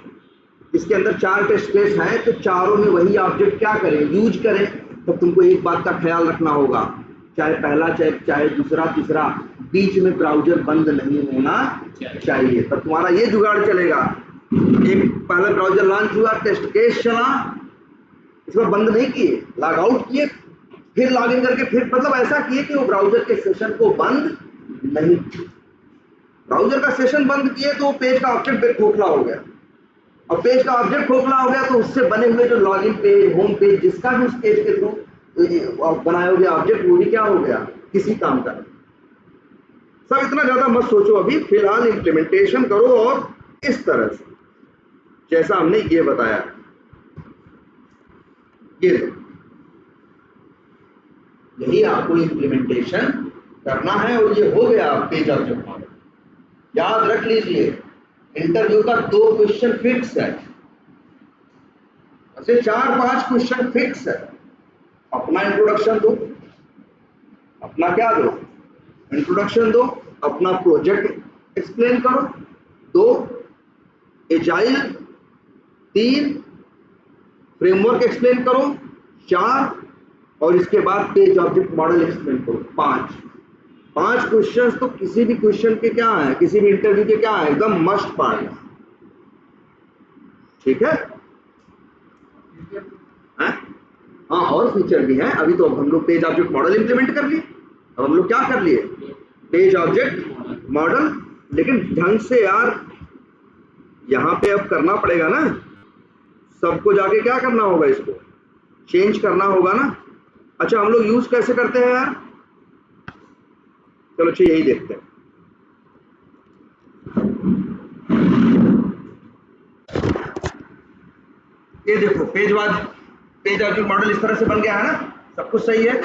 इसके अंदर चार टेस्ट केस हैं तो चारों में वही ऑब्जेक्ट क्या करें, यूज करें, तो तुमको एक बात का ख्याल रखना होगा, चाहे पहला चाहे दूसरा तीसरा, बीच में ब्राउजर बंद नहीं होना चाहिए, तब तुम्हारा ये जुगाड़ चलेगा। एक पहला ब्राउजर लॉन्च हुआ, टेस्ट केस चला, इसको बंद नहीं किए, लॉग आउट किए, फिर लॉगिन करके फिर मतलब ऐसा किए कि वो ब्राउजर के सेशन को बंद नहीं किए। ब्राउजर का सेशन बंद किए तो वो पेज का ऑब्जेक्ट खोखला हो गया, और पेज का ऑब्जेक्ट खोखला हो गया तो उससे बने हुए जो लॉगिन पेज, होम पेज, जिसका भी उस पेज के थ्रू बनाया गया ऑब्जेक्ट, वो भी क्या हो गया, किसी काम का। सब इतना ज्यादा मत सोचो अभी, फिलहाल इंप्लीमेंटेशन करो और इस तरह से जैसा हमने ये बताया, ये यही आपको इंप्लीमेंटेशन करना है। और ये हो गया पेज ऑब्जेक्ट मॉडल। याद रख लीजिए, इंटरव्यू का 2 क्वेश्चन फिक्स है, ऐसे 4-5 क्वेश्चन फिक्स है। अपना इंट्रोडक्शन दो, अपना क्या दो, इंट्रोडक्शन दो, अपना प्रोजेक्ट एक्सप्लेन करो, 2 एजाइल, 3 फ्रेमवर्क एक्सप्लेन करो, 4 और इसके बाद पेज ऑब्जेक्ट मॉडल एक्सप्लेन करो, 5 क्वेश्चंस तो किसी भी क्वेश्चन के क्या है, किसी भी इंटरव्यू के क्या है, एकदम मस्ट पार्ट है। ठीक है? हाँ, और फीचर भी हैं। अभी तो अब हम लोग पेज ऑब्जेक्ट मॉडल इंप्लीमेंट कर लिए, अब हम लोग क्या कर लिए, पेज ऑब्जेक्ट मॉडल। लेकिन ढंग से यार यहाँ पे अब करना पड़ेगा ना, सबको जाके क्या करना होगा, इसको चेंज करना होगा ना। अच्छा, हम लोग यूज कैसे करते हैं यार, चलो अच्छा यही देखते हैं। ये देखो पेज ऑब्जेक्ट मॉडल इस तरह से बन गया है ना, सब कुछ सही है।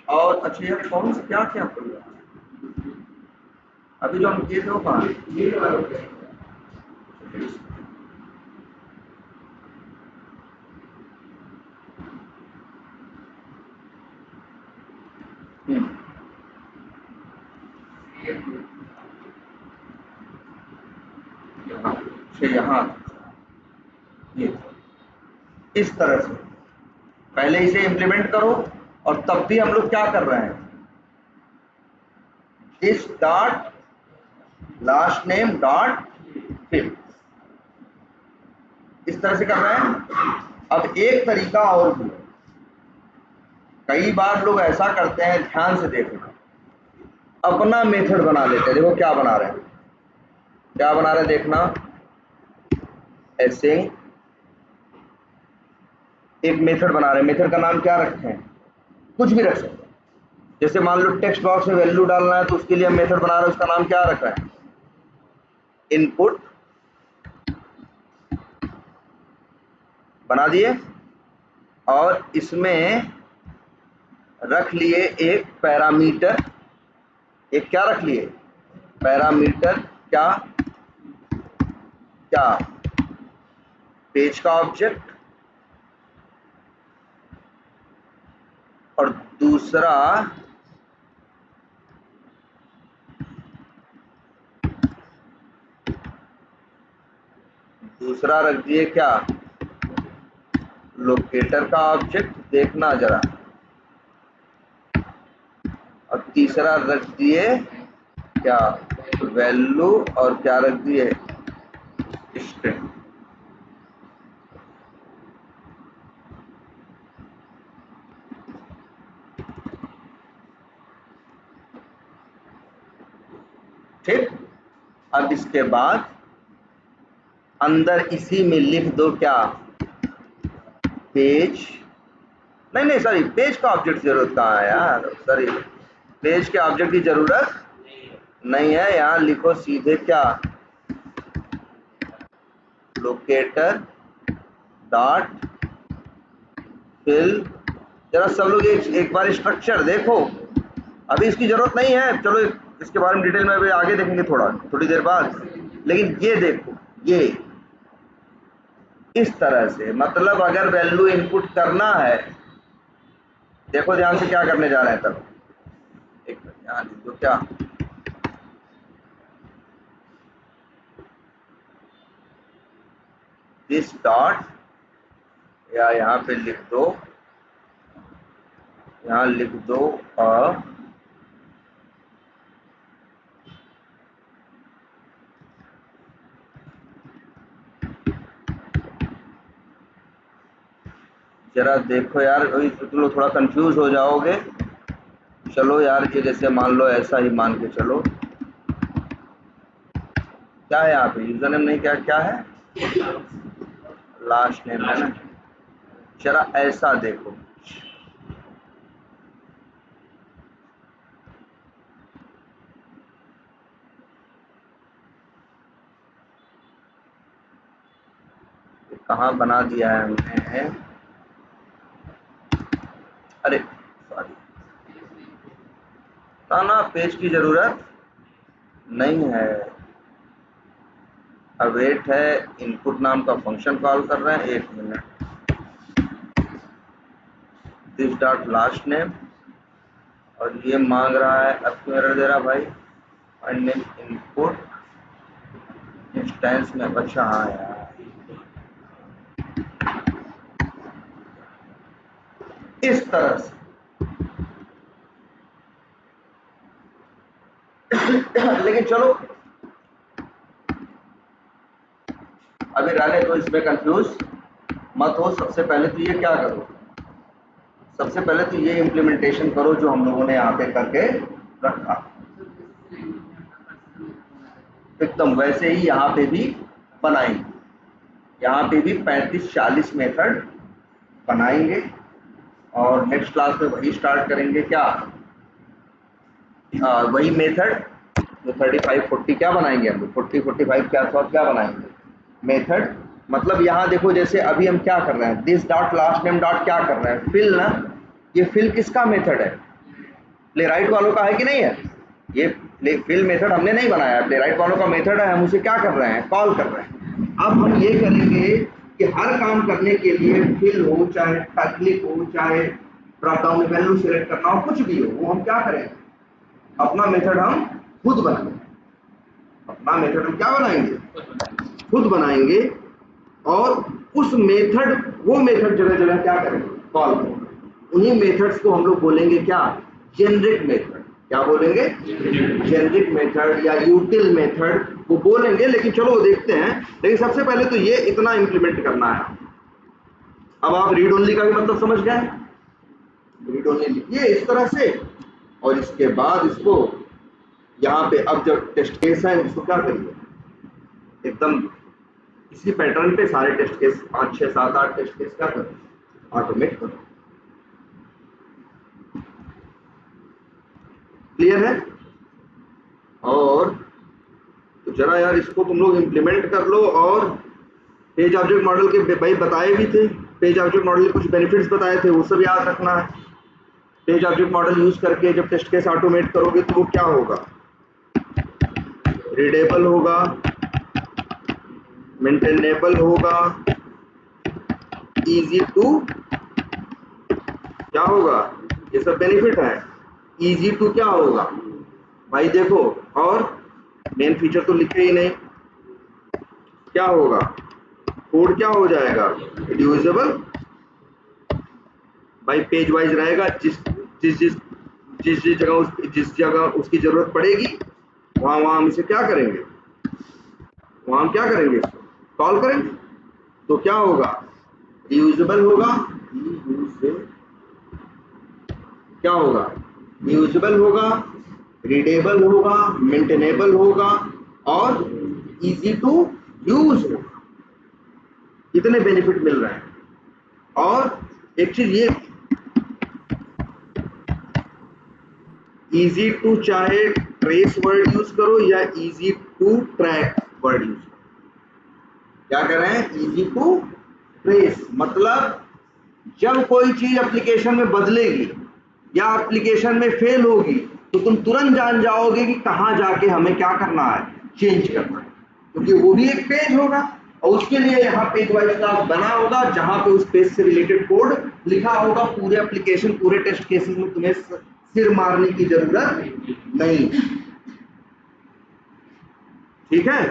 और अच्छा यार कौन सा क्या क्या पड़ेगा, अभी जो हम किए थे वो कहाँ, यहाँ ये इस तरह से पहले इसे इंप्लीमेंट करो। और तब भी हम लोग क्या कर रहे हैं, this dot last name dot fill, इस तरह से कर रहे हैं। अब एक तरीका और भी, कई बार लोग ऐसा करते हैं, ध्यान से देखना, अपना मेथड बना लेते हैं। देखो क्या बना रहे हैं, क्या बना रहे हैं देखना, ऐसे एक मेथड बना रहे हैं। मेथड का नाम क्या रखें, कुछ भी रख सकते हैं। जैसे मान लो टेक्स्ट बॉक्स में वैल्यू डालना है तो उसके लिए हम मेथड बना रहे हैं, उसका नाम क्या रखा है, इनपुट बना दिए। और इसमें रख लिए एक पैरामीटर, एक क्या रख लिए, पैरामीटर, क्या क्या पेज का ऑब्जेक्ट, और दूसरा रख दिए क्या, लोकेटर का ऑब्जेक्ट, देखना जरा। और तीसरा रख दिए क्या, वैल्यू, और क्या रख दिए, स्ट्रिंग। ठीक, अब इसके बाद अंदर इसी में लिख दो क्या, पेज, नहीं सॉरी, पेज का ऑब्जेक्ट जरूरत कहाँ है यार, सॉरी, पेज के ऑब्जेक्ट की जरूरत नहीं है। यहाँ लिखो सीधे क्या, लोकेटर डॉट फिल। जरा सब लोग एक बार स्ट्रक्चर देखो, अभी इसकी जरूरत नहीं है, चलो इसके बारे में डिटेल में अभी आगे देखेंगे थोड़ी देर बाद। लेकिन ये देखो, ये इस तरह से, मतलब अगर वैल्यू इनपुट करना है, देखो ध्यान से क्या करने जा रहे हैं। तब एक मिनट यहाँ लिख दो क्या, दिस डॉट, या यहाँ पे लिख दो, यहाँ लिख दो जरा देखो यार, अभी तुम लोग थोड़ा कंफ्यूज हो जाओगे। चलो यार, ये जैसे मान लो, ऐसा ही मान के चलो, क्या है यहाँ पे, यूजर नेम नहीं, क्या क्या है, लास्ट नेम है ना। जरा ऐसा देखो, कहाँ बना दिया है हमने, अरे सॉरी, ना पेज की जरूरत नहीं है। अवेट है, इनपुट नाम का फंक्शन कॉल कर रहे हैं, 1 minute, this dot last name, और ये मांग रहा है, अब क्यों एरर दे रहा भाई, फाइंड नेम इनपुट इंस्टेंस में, अच्छा हाँ यार, इस तरह से। लेकिन चलो अभी रहने दो, इसमें कंफ्यूज मत हो। सबसे पहले तो ये क्या करो, सबसे पहले तो ये इम्प्लीमेंटेशन करो जो हम लोगों ने यहाँ पे करके रखा, एकदम वैसे ही यहाँ पे भी बनाएंगे। यहाँ पे भी 35-40 मेथड बनाएंगे, और नेक्स्ट क्लास में वही स्टार्ट करेंगे, क्या वही मेथड जो 35-40 क्या बनाएंगे हम लोग, 40-45 क्या 100 क्या बनाएंगे मेथड। मतलब यहाँ देखो, जैसे अभी हम क्या कर रहे हैं, this dot last name dot क्या कर रहे हैं, फिल ना। ये फिल किसका मेथड है, प्ले राइट वालों का है कि नहीं है। ये फिल मेथड हमने नहीं बनाया, प्ले राइट वालों का मेथड है, हम उसे क्या कर रहे हैं, कॉल कर रहे हैं। अब हम ये करेंगे कि हर काम करने के लिए फिल हो, चाहे टेक्निक हो, चाहे ड्रॉप डाउन में वैल्यू सिलेक्ट करना हो, कुछ भी हो, वो हम क्या करेंगे, अपना मेथड हम खुद बनाएंगे। अपना मेथड हम क्या बनाएंगे, खुद बनाएंगे, और उस मेथड, वो मेथड जगह जगह क्या करेंगे, कॉल करेंगे। उन्हीं मेथड्स को हम लोग बोलेंगे क्या, जेनरिक मेथड। क्या बोलेंगे, जेनरिक मेथड या यूटिल मेथड, वो बोलेंगे। लेकिन चलो वो देखते हैं। लेकिन सबसे पहले तो ये इतना इंप्लीमेंट करना है। अब आप रीड ओनली का भी मतलब समझ गए, रीड ओनली लिखिए इस तरह से, और इसके बाद इसको यहाँ पे, अब जब टेस्ट केस है इसको क्या करिए, एकदम इसी पैटर्न पे सारे टेस्ट केस, 5, 6, 7, 8 टेस्ट केस क्या करो, ऑटोमेट करो। क्लियर है। और तो जरा यार इसको तुम लोग इम्प्लीमेंट कर लो। और पेज ऑब्जेक्ट मॉडल के भाई बताए भी थे, पेज ऑब्जेक्ट मॉडल के कुछ बेनिफिट्स बताए थे, वो सब याद रखना है। पेज ऑब्जेक्ट मॉडल यूज करके जब टेस्ट केस ऑटोमेट करोगे तो वो क्या होगा, रीडेबल होगा, मेंटेनेबल होगा, इजी टू क्या होगा, ये सब बेनिफिट है। इजी टू क्या होगा भाई, देखो, और मेन फीचर तो लिखे ही नहीं, क्या होगा, कोड क्या हो जाएगा, रिड्यूसेबल, भाई पेज वाइज रहेगा, जिस जगह उसकी जरूरत पड़ेगी वहां हम इसे क्या करेंगे, वहां हम क्या करेंगे, इसको कॉल करेंगे। तो क्या होगा, रियूजेबल होगा, क्या होगा, रियूजेबल होगा, रीडेबल होगा, मेंटेनेबल होगा, और इजी टू यूज होगा। कितने बेनिफिट मिल रहे हैं। और एक चीज ये, इजी टू चाहे ट्रेस वर्ड यूज करो या easy to track word use करो, क्या कर रहे हैं, इजी टू ट्रेस, मतलब जब कोई चीज एप्लीकेशन में बदलेगी या एप्लीकेशन में फेल होगी तो तुम तुरंत जान जाओगे कि कहां जाके हमें क्या करना है, चेंज करना है, क्योंकि वो भी एक पेज होगा और उसके लिए यहाँ पेज वाइज क्लास बना होगा जहां पे उस पेज से रिलेटेड कोड लिखा होगा। पूरे एप्लीकेशन, पूरे टेस्ट केसेस में तुम्हें सिर मारने की जरूरत नहीं। ठीक है,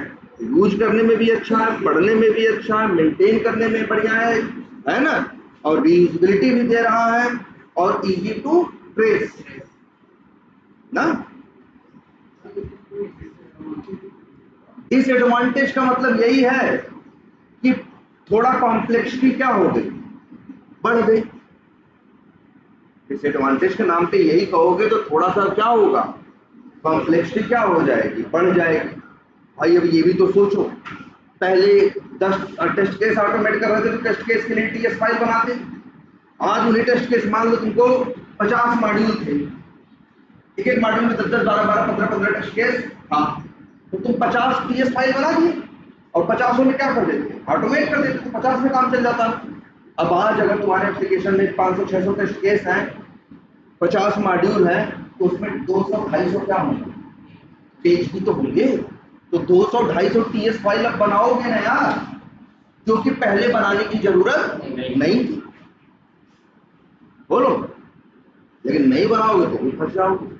यूज करने में भी अच्छा है, पढ़ने में भी अच्छा है, मेंटेन करने में बढ़िया है ना, और रीयूजेबिलिटी भी दे रहा है, और इजी टू ट्रेस ना। डिसएडवांटेज का मतलब यही है कि थोड़ा कॉम्प्लेक्सिटी क्या हो गई, बढ़ गई। डिसएडवांटेज के नाम पे यही कहोगे तो थोड़ा सा क्या होगा, कॉम्प्लेक्सिटी क्या हो जाएगी, बढ़ जाएगी। भाई अब ये भी तो सोचो, पहले 10 टेस्ट केस ऑटोमेट कर रहे थे तो टेस्ट केस के लिए टीएस फाइल बनाते। आज उन्हीं टेस्ट केस, मान लो तुमको 50 मॉड्यूल थे, एक एक मॉड्यूल में 10 10 12 12 15 15 टेस्ट केस था, तो तुम 50 टीएस फाइल बना दिए और 50 में क्या कर देते, ऑटोमेट कर देते, तो 50 में काम चल जाता। अब आज अगर तुम्हारे एप्लीकेशन में 500 600 टेस्ट केस हैं, 50 मॉड्यूल है, तो उसमें 200 250 क्या होंगे, पेज भी तो होंगे। तो 200 250 टीएस फाइल अब बनाओगे ना यार, जो कि पहले बनाने की जरूरत नहीं थी, बोलो। लेकिन नहीं बनाओगे तो भी फंस जाओगे।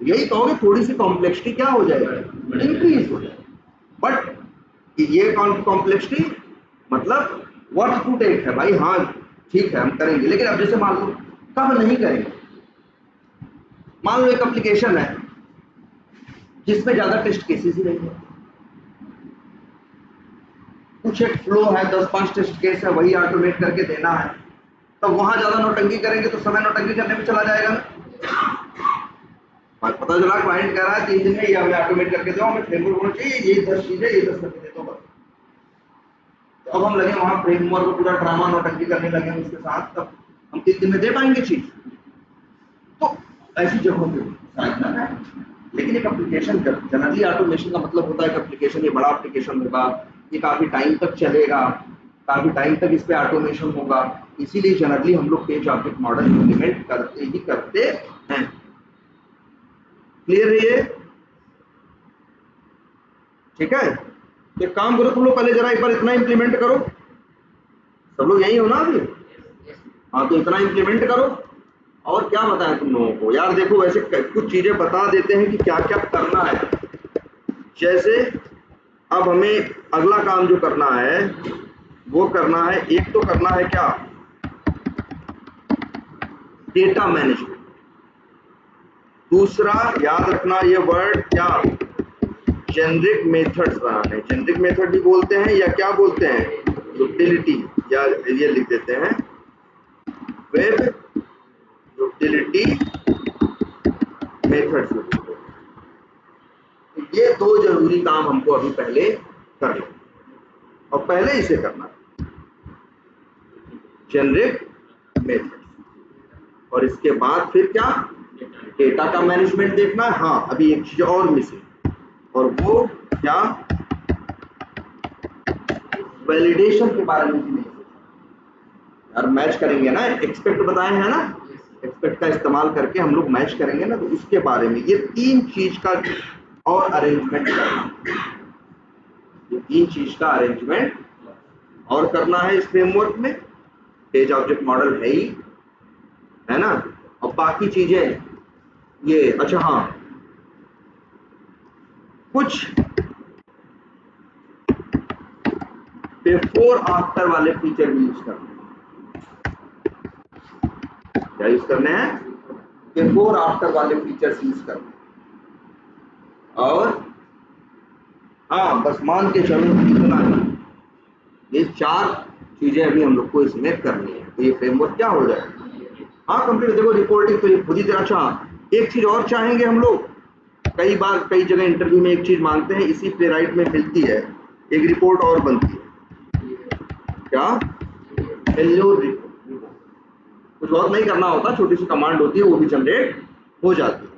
यही कहोगे थोड़ी सी कॉम्प्लेक्सिटी क्या हो जाएगी, इंक्रीज हो जाएगी। बट ये कॉम्प्लेक्सिटी मतलब व्हाट टू टेक है भाई, हाँ ठीक है हम करेंगे, लेकिन अब जैसे मान लो कब नहीं करेंगे। मान लो एक एप्लीकेशन है जिसमें ज्यादा टेस्ट केसेस ही नहीं है, कुछ एक फ्लो है, 10-5 टेस्ट केस है, वही ऑटोमेट करके देना है, तो वहां ज्यादा नौटंकी करेंगे तो समय नौटंकी करने में चला जाएगा ना। पता चला क्लाइंट कह रहा है 3 दिन में ये हमें ऑटोमेट करके दो, हमें फ्रेमवर्क होना चाहिए, ये 10 चीजें, ये 10 करके दे दो बस। तो अब हम लगे वहां फ्रेमवर्क को पूरा ड्रामा नौटंकी करने लगे उसके साथ, तब हम 3 दिन में दे पाएंगे चीज। तो ऐसी जगहों पे साइड है। लेकिन एक एप्लीकेशन जनरली ऑटोमेशन का मतलब होता है कि एप्लीकेशन ये बड़ा एप्लीकेशन होगा, ये काफी टाइम तक चलेगा, काफी टाइम तक इस पे ऑटोमेशन होगा, इसीलिए जनरली हम लोग पेज ऑब्जेक्ट मॉडल इम्प्लीमेंट करते ही करते हैं। क्लियर है ये? ठीक है, एक काम करो तुम लोग, पहले जरा एक बार इतना इंप्लीमेंट करो, सब लोग यही हो ना अभी, हाँ तो इतना इंप्लीमेंट करो। और क्या बताएं तुम लोगों को यार, देखो वैसे कुछ चीजें बता देते हैं कि क्या क्या करना है। जैसे अब हमें अगला काम जो करना है वो करना है, एक तो करना है क्या, डेटा मैनेजमेंट। दूसरा याद रखना ये वर्ड क्या, जेनरिक मेथड्स बनाने। जेनरिक मेथड भी बोलते हैं या क्या बोलते हैं, यूटिलिटी, या ये लिख देते हैं वेब यूटिलिटी मेथड्स। ये 2 जरूरी काम हमको अभी पहले करना, और पहले इसे करना, जेनरिक मेथड, और इसके बाद फिर क्या, डेटा का मैनेजमेंट देखना है। हाँ अभी एक चीज और मिसिंग, और वो क्या, वैलिडेशन के बारे में भी नहीं यार, मैच करेंगे ना, एक्सपेक्ट बताए हैं ना, एक्सपेक्ट का इस्तेमाल करके हम लोग मैच करेंगे ना, तो उसके बारे में ये 3 चीज का और अरेंजमेंट करना, ये 3 चीज का अरेंजमेंट और करना है इस फ्रेमवर्क में। पेज ऑब्जेक्ट मॉडल है ही, है ना, और बाकी चीजें ये, अच्छा हाँ कुछ बिफोर आफ्टर वाले फीचर भी यूज करने हैं। क्या यूज करने हैं, बिफोर आफ्टर वाले फीचर्स यूज करने हैं। और हाँ बस मान के चलो इतना ही, ये 4 चीजें अभी हम लोग को इसमें करनी है, तो ये फ्रेमवर्क क्या हो जाएगा, हाँ कंप्लीट। देखो रिपोर्टिंग तो ये खुद ही, अच्छा एक चीज और चाहेंगे हम लोग, कई बार कई जगह इंटरव्यू में एक चीज मांगते हैं, इसी प्लेराइट में मिलती है, एक रिपोर्ट और बनती है, क्या, एल्योर रिपोर्ट। कुछ बहुत नहीं करना होता, छोटी सी कमांड होती है, वो भी जनरेट हो जाती है।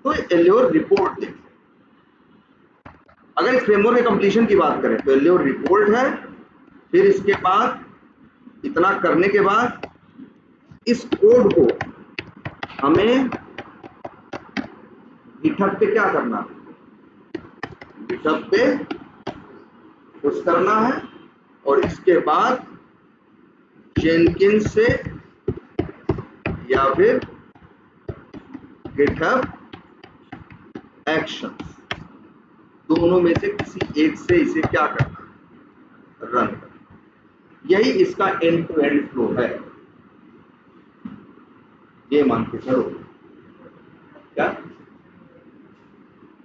तो एल्योर रिपोर्ट देखिए, अगर इस फ्रेमवर्क के कंप्लीशन की बात करें तो एल्योर रिपोर्ट है, फिर इसके बाद इतना करने के बाद इस कोड को हमें गिटहब पे क्या करना है, गिटहब पे पुश करना है, और इसके बाद जेनकिंस से या फिर गिटहब एक्शंस, दोनों में से किसी एक से इसे क्या करना, रन करना। यही इसका एंड टू एंड फ्लो है, ये मान के चलो। क्या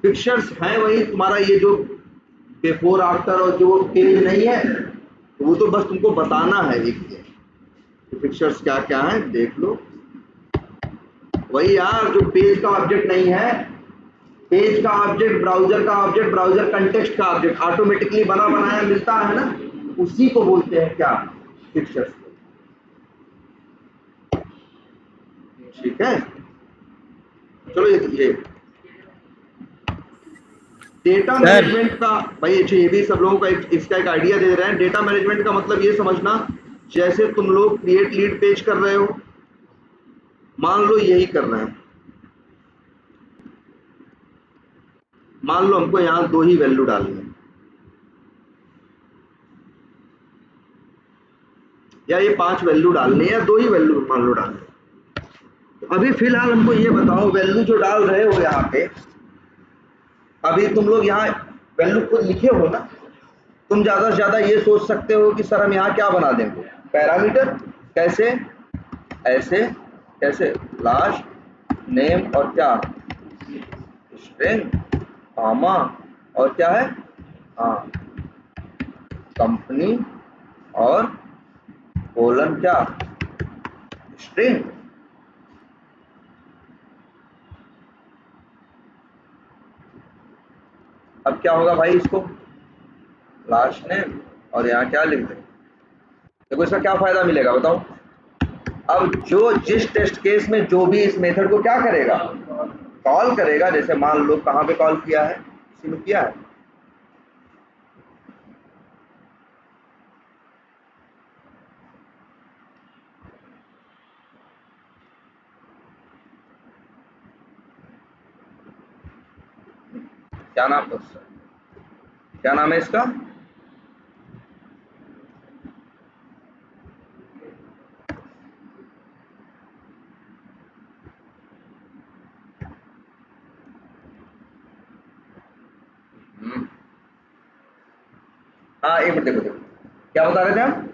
फिक्चर्स हैं वही तुम्हारा, ये जो बिफोर आफ्टर और जो पेज नहीं है, तो वो तो बस तुमको बताना है एक फिक्चर्स क्या क्या है देख लो। वही यार, जो पेज का ऑब्जेक्ट नहीं है, पेज का ऑब्जेक्ट, ब्राउजर का ऑब्जेक्ट, ब्राउजर कंटेक्स्ट का ऑब्जेक्ट ऑटोमेटिकली बना बनाया मिलता है ना, उसी को बोलते हैं क्या, फिक्चर्स। ठीक है, चलो ये डेटा मैनेजमेंट का भाई, अच्छा ये भी सब लोगों का इसका एक आइडिया दे रहे हैं। डेटा मैनेजमेंट का मतलब ये समझना, जैसे तुम लोग क्रिएट लीड पेज कर रहे हो, मान लो यही कर रहे हैं, मान लो हमको यहाँ 2 ही वैल्यू डालनी है, या ये 5 वैल्यू डालनी है, या 2 ही वैल्यू मान लो डालनी है। तो अभी फिलहाल हमको ये बताओ, वैल्यू जो डाल रहे हो यहाँ पे, अभी तुम लोग यहाँ वैल्यू खुद लिखे हो ना, तुम ज्यादा से ज्यादा ये सोच सकते हो कि सर हम यहाँ क्या बना देंगे, पैरामीटर। कैसे, ऐसे, कैसे, लास्ट नेम और क्या, स्ट्रिंग, कॉमा, और क्या है, हाँ, कंपनी, और कोलन क्या, स्ट्रिंग। अब क्या होगा भाई, इसको लास्ट नेम और यहाँ क्या लिख दें। देखो इसका क्या फायदा मिलेगा बताओ। अब जो जिस टेस्ट केस में जो भी इस मेथड को क्या करेगा, कॉल करेगा, जैसे मान लो कहाँ पे कॉल किया है, इसी में किया है, क्या नाम, क्या नाम है इसका, हाँ एक मिनट, देखो देखो क्या बता रहे थे हम,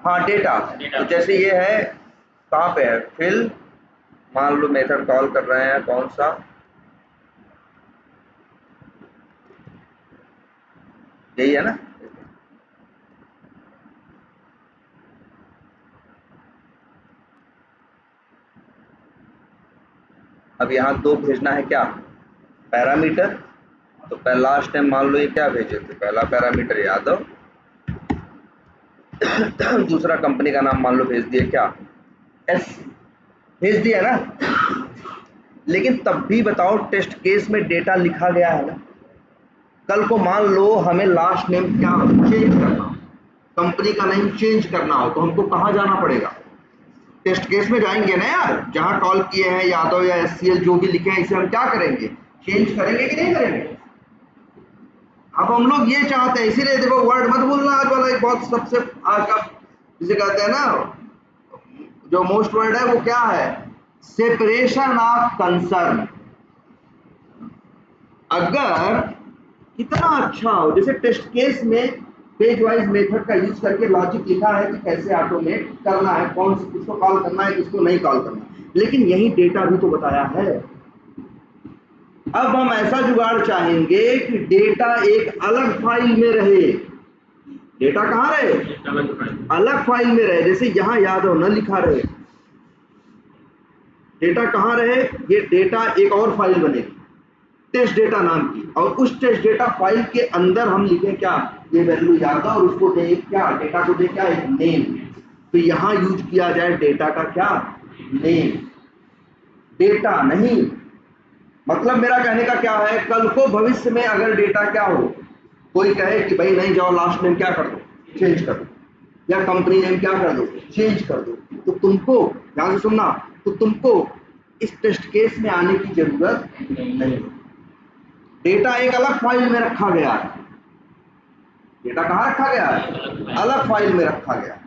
हाँ डेटा। तो जैसे ये है, कहाँ पे है, फिल, मान लो मेथड कॉल कर रहे हैं कौन सा, यही है ना। अब यहाँ 2 भेजना है क्या, पैरामीटर। तो पहला लास्ट टाइम मान लो ये क्या भेजे थे, पहला पैरामीटर यादव, दूसरा कंपनी का नाम मान लो भेज दिए क्या, एस, भेज दिया ना। लेकिन तब भी बताओ, टेस्ट केस में डेटा लिखा गया है ना। कल को मान लो हमें लास्ट नेम क्या चेंज करना हो, कंपनी का नेम चेंज करना हो, तो हमको कहाँ जाना पड़ेगा, टेस्ट केस में जाएंगे ना यार, जहां कॉल किए हैं यादव या एससीएल जो भी लिखे हैं, इसे हम क्या करेंगे, चेंज करेंगे कि नहीं करेंगे। अब हम लोग ये चाहते हैं, इसीलिए देखो वर्ड मत भूलना, आज वाला एक बहुत सबसे आज का जिसे कहते हैं ना, जो मोस्ट वर्ड है वो क्या है, सेपरेशन ऑफ कंसर्न। अगर कितना अच्छा हो, जैसे टेस्ट केस में पेज वाइज मेथड का यूज करके लॉजिक लिखा है कि कैसे ऑटोमेट करना है, कौन से किसको कॉल करना है, किसको नहीं कॉल करना है, लेकिन यही डेटा भी तो बताया है। अब हम ऐसा जुगाड़ चाहेंगे कि डेटा एक अलग फाइल में रहे। डेटा कहाँ रहे, अलग फाइल में रहे, जैसे यहां यादव न लिखा रहे, डेटा कहाँ रहे, ये डेटा एक और फाइल बनेगी टेस्ट डेटा नाम की, और उस टेस्ट डेटा फाइल के अंदर हम लिखे क्या, ये वैल्यू यादव, और उसको दे क्या, डेटा को दे क्या, एक नेम। तो यहां यूज किया जाए डेटा का क्या, नेम, डेटा नहीं। मतलब मेरा कहने का क्या है, कल को भविष्य में अगर डेटा क्या हो, कोई कहे कि भाई नहीं जाओ लास्ट नेम क्या कर दो, चेंज कर दो, या कंपनी नेम क्या कर दो, चेंज कर दो, तो तुमको ध्यान से सुनना, तो तुमको इस टेस्ट केस में आने की जरूरत नहीं। डेटा एक अलग फाइल में रखा गया है, डेटा कहाँ रखा गया है, अलग फाइल में रखा गया,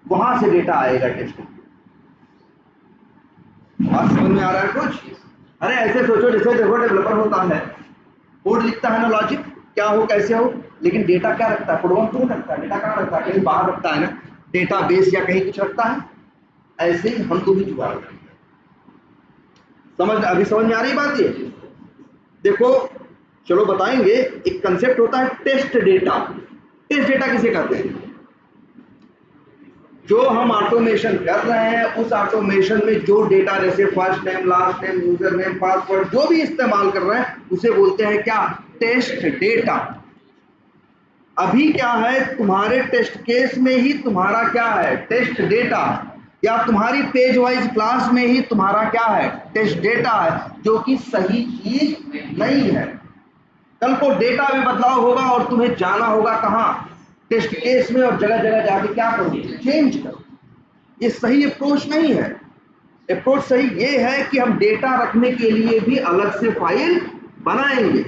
वहां से डेटा आएगा टेस्ट। बात समझ में आ रहा है कुछ। अरे ऐसे सोचो, जैसे देखो डेवलपर होता है, कोड लिखता है ना, लॉजिक क्या हो कैसे हो, लेकिन डेटा क्या रखता है, प्रोग्राम क्यों रखता है, डेटा कहाँ रखता है, कहीं बाहर रखता है ना, डेटा बेस या कहीं कुछ रखता है। ऐसे ही हमको भी जुगाड़ करते हैं। समझ, अभी समझ में आ रही बात ये। देखो चलो बताएंगे, एक कंसेप्ट होता है टेस्ट डेटा। टेस्ट डेटा किसे कहते हैं, जो हम ऑटोमेशन कर रहे हैं उस ऑटोमेशन में जो डेटा जैसे first name, last name, user name, password जो भी इस्तेमाल कर रहे हैं उसे बोलते हैं क्या? Test data. अभी क्या है, तुम्हारे टेस्ट केस में ही तुम्हारा क्या है? Test data. या तुम्हारी पेज वाइज क्लास में ही तुम्हारा क्या है? टेस्ट डेटा है, जो कि सही चीज नहीं है। कल को डेटा में बदलाव होगा और तुम्हें जाना होगा कहाँ? टेस्ट केस में, और जगह जगह जाके क्या करोगे? चेंज करो। ये सही अप्रोच नहीं है। अप्रोच सही ये है कि हम डेटा रखने के लिए भी अलग से फाइल बनाएंगे।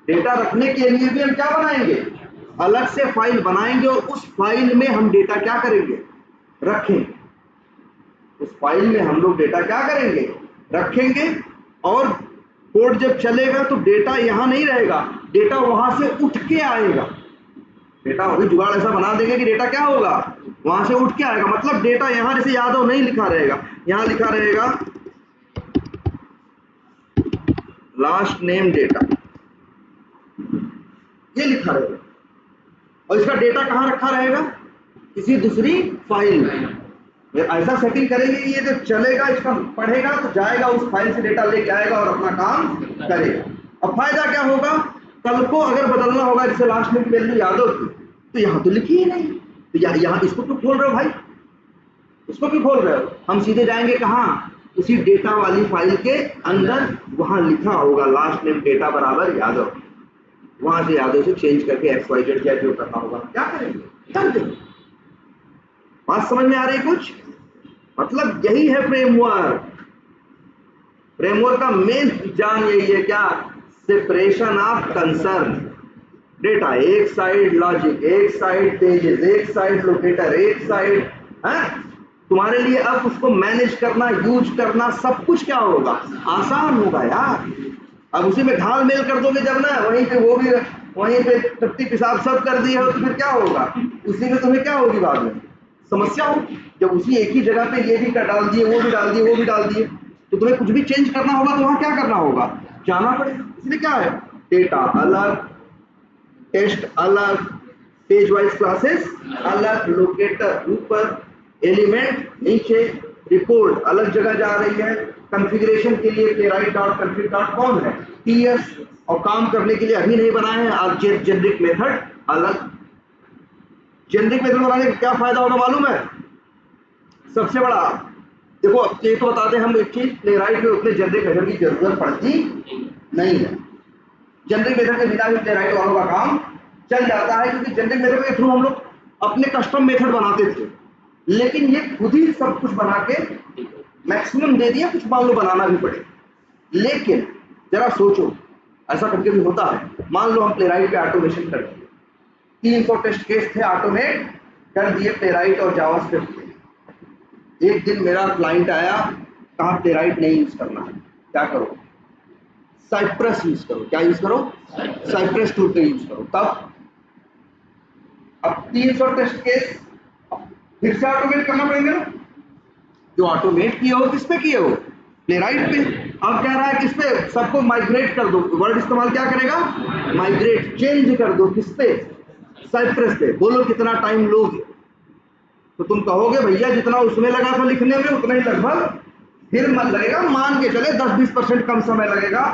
डेटा रखने के लिए भी हम क्या बनाएंगे? अलग से फाइल बनाएंगे, और उस फाइल में हम डेटा क्या करेंगे? रखेंगे। उस फाइल में हम लोग डेटा क्या करेंगे? रखेंगे। और कोड जब चलेगा तो डेटा यहां नहीं रहेगा, डेटा वहां से उठ के आएगा। डेटा अभी जुगाड़ ऐसा बना देंगे कि डेटा क्या होगा? वहां से उठ के आएगा। मतलब डेटा यहां जैसे यादव नहीं लिखा रहेगा, यहां लिखा रहेगा लास्ट नेम डेटा, ये लिखा रहेगा। और इसका डेटा कहां रखा रहेगा? किसी दूसरी फाइल में। ऐसा सेटिंग करेंगे कि ये जब चलेगा, इसका पढ़ेगा तो जाएगा, उस फाइल से डेटा लेके आएगा और अपना काम करेगा। अब फायदा क्या होगा? कल को अगर बदलना होगा, जैसे लास्ट नेम की वैल्यू यादव थी, तो यहाँ तो लिखी ही नहीं, तो यहाँ इसको क्यों खोल रहे हो भाई? इसको क्यों खोल रहे हो? हम सीधे जाएंगे कहाँ? उसी डेटा वाली फाइल के अंदर, वहां लिखा होगा लास्ट नेम डेटा बराबर यादव। वहां से यादव से चेंज करके XYZ या जो करना होगा क्या करेंगे? कर देंगे। बात समझ में आ रही कुछ? मतलब यही है फ्रेमवर्क। फ्रेमवर्क का मेन जान यही है क्या? Separation of concern. डेटा एक साइड, लॉजिक एक साइड, पेजेस एक साइड, लोकेटर एक साइड है। तुम्हारे लिए अब उसको मैनेज करना, यूज करना, सब कुछ क्या होगा? आसान होगा यार। अब उसी में घाल मेल कर दोगे जब ना, वहीं पे वो भी वहीं पे टट्टी पेशाब सब कर दिए हो, तो फिर क्या होगा? उसी में तुम्हें क्या होगी? बाद में समस्या होगी। जब उसी एक ही जगह पे ये भी डाल दिए, वो भी डाल दिए, वो भी डाल दिए, तो तुम्हें कुछ भी चेंज करना होगा तो वहां क्या करना होगा? जाना पड़ेगा। इसलिए क्या है? डेटा अलग, टेस्ट अलग, पेज वाइज क्लासेस अलग, लोकेटर ऊपर, एलिमेंट नीचे, रिपोर्ट अलग जगह जा रही है। कॉन्फ़िगरेशन के लिए playwright.config कौन है? TS। और काम करने के लिए अभी नहीं बनाए हैं आप जेनरिक मेथड अलग। जेनरिक मेथड बनाने का क्या फायदा होगा मालूम है? सबसे बड़ा देखो, अब ये तो बता दें हम एक चीज, प्लेराइट में उतने जेनरिक मेथड की जरूरत पड़ती नहीं है। जेनरिक मेथड के बिना भी प्लेराइट वालों का काम चल जाता है, क्योंकि जेनरिक मेथड के थ्रू हम लोग अपने कस्टम मेथड बनाते थे। लेकिन ये खुद ही सब कुछ बना के मैक्सिमम दे दिया, कुछ मान लो बनाना भी पड़े। लेकिन जरा सोचो, ऐसा कभी कभी होता है, मान लो हम प्लेराइट पे ऑटोमेशन कर दिए, 300 टेस्ट केस थे, ऑटोमेट कर दिए प्लेराइट और जावास्क्रिप्ट पे। एक दिन मेरा क्लाइंट आया, कहा प्लेराइट नहीं यूज करना है, क्या करो? साइप्रस यूज करो। क्या यूज करो? साइप्रस टूल पे यूज करो। तब अब 300 टेस्ट केस फिर से ऑटोमेट करना पड़ेगा। जो ऑटोमेट किए हो किस पे किए हो? प्लेराइट पे। अब कह रहा है किस पे? सबको माइग्रेट कर दो। वर्ड इस्तेमाल क्या करेगा? माइग्रेट, चेंज कर दो। किस पे? साइप्रस पे। बोलो कितना टाइम लोगे? तो तुम कहोगे भैया जितना उसमें लगा था लिखने में उतना ही लगभग फिर मन लगेगा। मान के चले 10-20% कम समय लगेगा,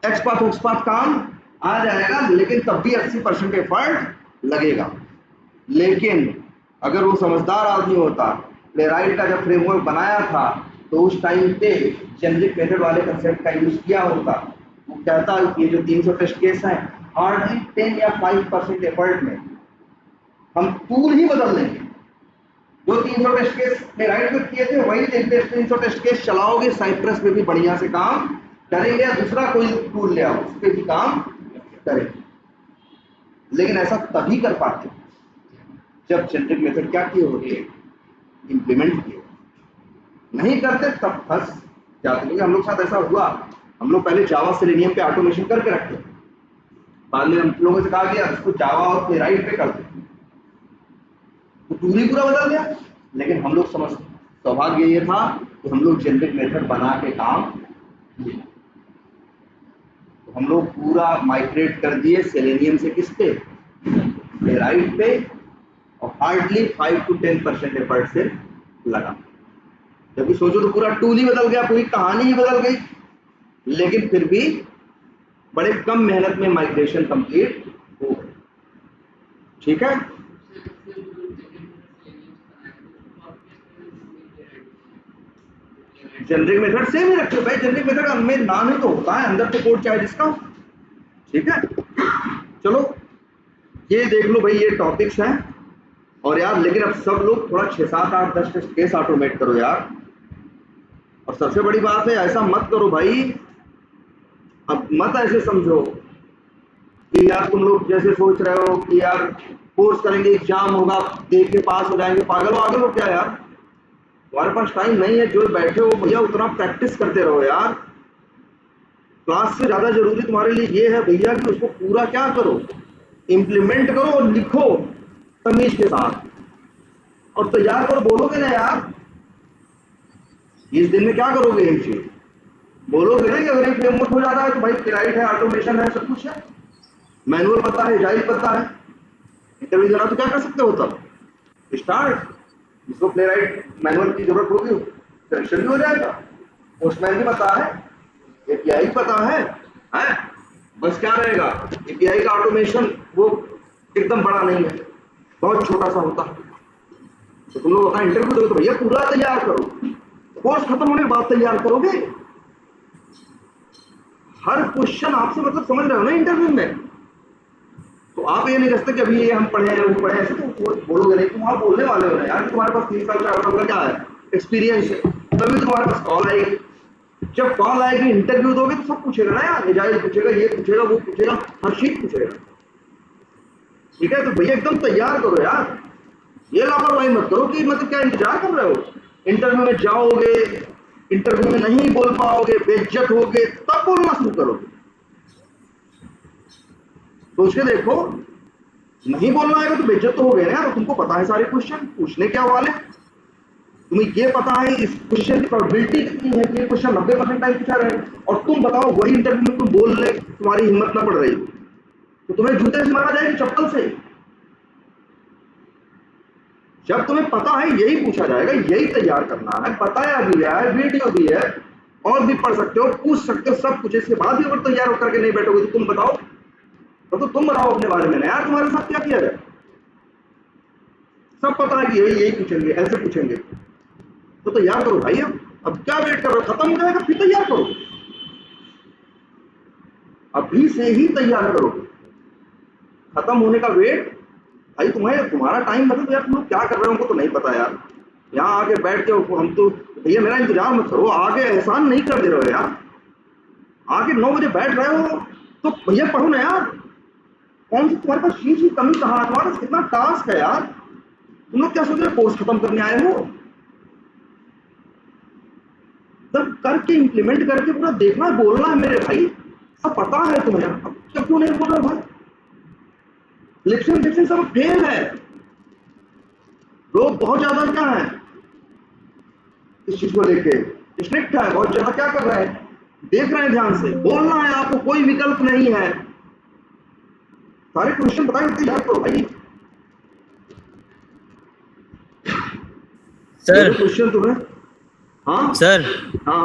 एक्सपार्ट काम आ जाएगा, लेकिन तब भी 80% एफर्ट लगेगा। लेकिन अगर वो समझदार आदमी होता, प्लेराइट का जब फ्रेमवर्क बनाया था तो उस टाइम पे जेनरिक मेथड वाले कंसेप्ट का यूज किया होता, वो कहता कि ये जो 300 टेस्ट केस हैं, हार्डली 10 या 5% एफर्ट में हम टूल ही बदल देंगे। जो 300 टेस्ट केस प्लेराइट में किए थे वही 300 टेस्ट केस चलाओगे, साइप्रस में भी बढ़िया से काम करेंगे, दूसरा कोई टूल ले आओ उस पर भी काम करेंगे। लेकिन ऐसा तभी कर पाते जब जेनरिक मेथड क्या किए होते? इंप्लीमेंट किए। नहीं करते तब फंस जाते। क्योंकि हम लोग साथ ऐसा हुआ, हम लोग पहले जावा सेलेनियम पे ऑटोमेशन करके रखते, बाद में हम लोगों से कहा गया उसको जावा और प्लेराइट पे कर दो, तो टूल ही पूरा बदल गया। लेकिन हम लोग समझ, सौभाग्य ये था कि हम लोग जेनरिक मेथड बना के काम किए, तो हम लोग पूरा माइग्रेट कर दिए सेलेनियम से किस पे? प्लेराइट पे। और हार्डली 5 to 10% एफर्ट से लगा। जबकि सोचो तो पूरा टूल ही बदल गया, पूरी कहानी ही बदल गई, लेकिन फिर भी बड़े कम मेहनत में माइग्रेशन कंप्लीट हो गई। ठीक है, जेनरिक मेथड सेम ही रखे भाई, जेनरिक मेथड में नाम ही तो होता है, अंदर तो कोड चाहे जिसका। ठीक है, चलो ये देख लो भाई, ये टॉपिक्स हैं। और यार लेकिन अब सब लोग थोड़ा 6, 7, 8, 10 टेस्ट केस ऑटोमेट करो यार। और सबसे बड़ी बात है, ऐसा मत करो भाई, अब मत ऐसे समझो कि यार तुम लोग जैसे सोच रहे हो कि यार कोर्स करेंगे, एग्जाम होगा, देख के पास हो जाएंगे। पागल हो क्या यार, तुम्हारे पास टाइम नहीं है, जो बैठे हो भैया उतना प्रैक्टिस करते रहो यार। क्लास से ज्यादा जरूरी तुम्हारे लिए ये है भैया कि उसको पूरा क्या करो, इम्प्लीमेंट करो और लिखो तमीज के साथ, और तैयार करो। बोलोगे ना यार, इस दिन में क्या करोगे, यही चीज बोलोगे ना कि अगर ये फ्रेमवर्क हो जाता है तो भाई प्लेराइट है, ऑटोमेशन है, सब कुछ है, मैनुअल पता है, एजाइल पता है, इंटरव्यू देना, तो क्या कर सकते हो तब स्टार्ट। जिसको प्लेराइट मैनुअल की जरूरत होगी सिलेक्शन भी हो जाएगा, पोस्टमैन भी पता है, एपीआई पता है, बस क्या रहेगा, एपीआई का ऑटोमेशन वो एकदम बड़ा नहीं है, बहुत छोटा सा होता है। तो तुम लोग अपना इंटरव्यू दोगे तो भैया पूरा तैयार करो, कोर्स खत्म होने के बाद तैयार करोगे। हर क्वेश्चन आपसे मतलब समझ रहे हो ना इंटरव्यू में, तो आप ये नहीं रखते कि अभी ये हम पढ़े हैं वो पढ़े हैं, ऐसे तो बोलोगे नहीं। तुम आप बोलने वाले हो ना यार, तुम्हारे पास 3 साल 4 साल का क्या है एक्सपीरियंस है, तभी तुम्हारे पास कॉल आएगी। जब कॉल आएगी इंटरव्यू दोगे तो सब पूछेगा ना यार, एजाइल पूछेगा, ये पूछेगा, वो पूछेगा, हर चीज पूछेगा। ठीक है, तो भैया एकदम तैयार करो यार, ये लापरवाही मत करो कि मतलब क्या इंतजार कर रहे हो, इंटरव्यू में जाओगे, इंटरव्यू में नहीं बोल पाओगे, बेइज्जत होगे, तब बोलना शुरू करोगे। सोच के देखो, नहीं बोलना आएगा तो बेइज्जत तो हो गए ना यार। तुमको पता है सारे क्वेश्चन पूछने क्या वाले, तुम्हें ये पता है इस क्वेश्चन की प्रोबेबिलिटी कितनी है कि ये क्वेश्चन 90% टाइम पूछा रहे, और तुम बताओ वही इंटरव्यू में तुम बोल ले, तुम्हारी हिम्मत ना पड़ रही तो तुम्हें जूते से मारा जाएगी, चप्पल से। जब तुम्हें पता है यही पूछा जाएगा, यही तैयार करना है, बताया भी है, वीडियो भी है, और भी पढ़ सकते हो, पूछ सकते हो, सब कुछ। इसके बाद भी अगर तैयार होकर के नहीं बैठोगे तो तुम बताओ, तो तुम बताओ अपने बारे में ना यार, तुम्हारे साथ क्या किया जाए। सब पता है कि यही पूछेंगे, ऐसे पूछेंगे, तो तैयार करो भाई। अब क्या वेट कर रहे हो, खत्म हो जाएगा फिर तैयार करो, अभी से ही तैयार करो। खत्म होने का वेट भाई, तुम्हारा टाइम मतलब यार, तुम लोग क्या कर रहे हो हमको तो नहीं पता यार। यहाँ आके बैठ के हम तो भैया मेरा इंतजार मत करो, आगे एहसान नहीं कर दे रहे हो यार। आगे 9 बजे बैठ रहे हो तो भैया पढ़ो ना यार। कौन सी तुम्हारे पास चीज की कमी कहाँ है, तुम्हारे पास कितना टास्क है यार। तुम लोग क्या सोच रहे हो कोर्स खत्म करने आए हो, तब करके इम्प्लीमेंट करके पूरा देखना है, बोलना है मेरे भाई। सब पता है तुम्हें, अब क्यों नहीं बोल रहे भाई। लिखिन सब फेल है, लोग बहुत ज्यादा क्या है इस चीज को लेके स्ट्रिक्ट है, बहुत ज्यादा क्या कर रहे हैं, देख रहे हैं ध्यान से। बोलना है आपको, कोई विकल्प नहीं है। सारे क्वेश्चन बताए तैयार करो भाई। सर क्वेश्चन तुम्हें, हाँ सर, हाँ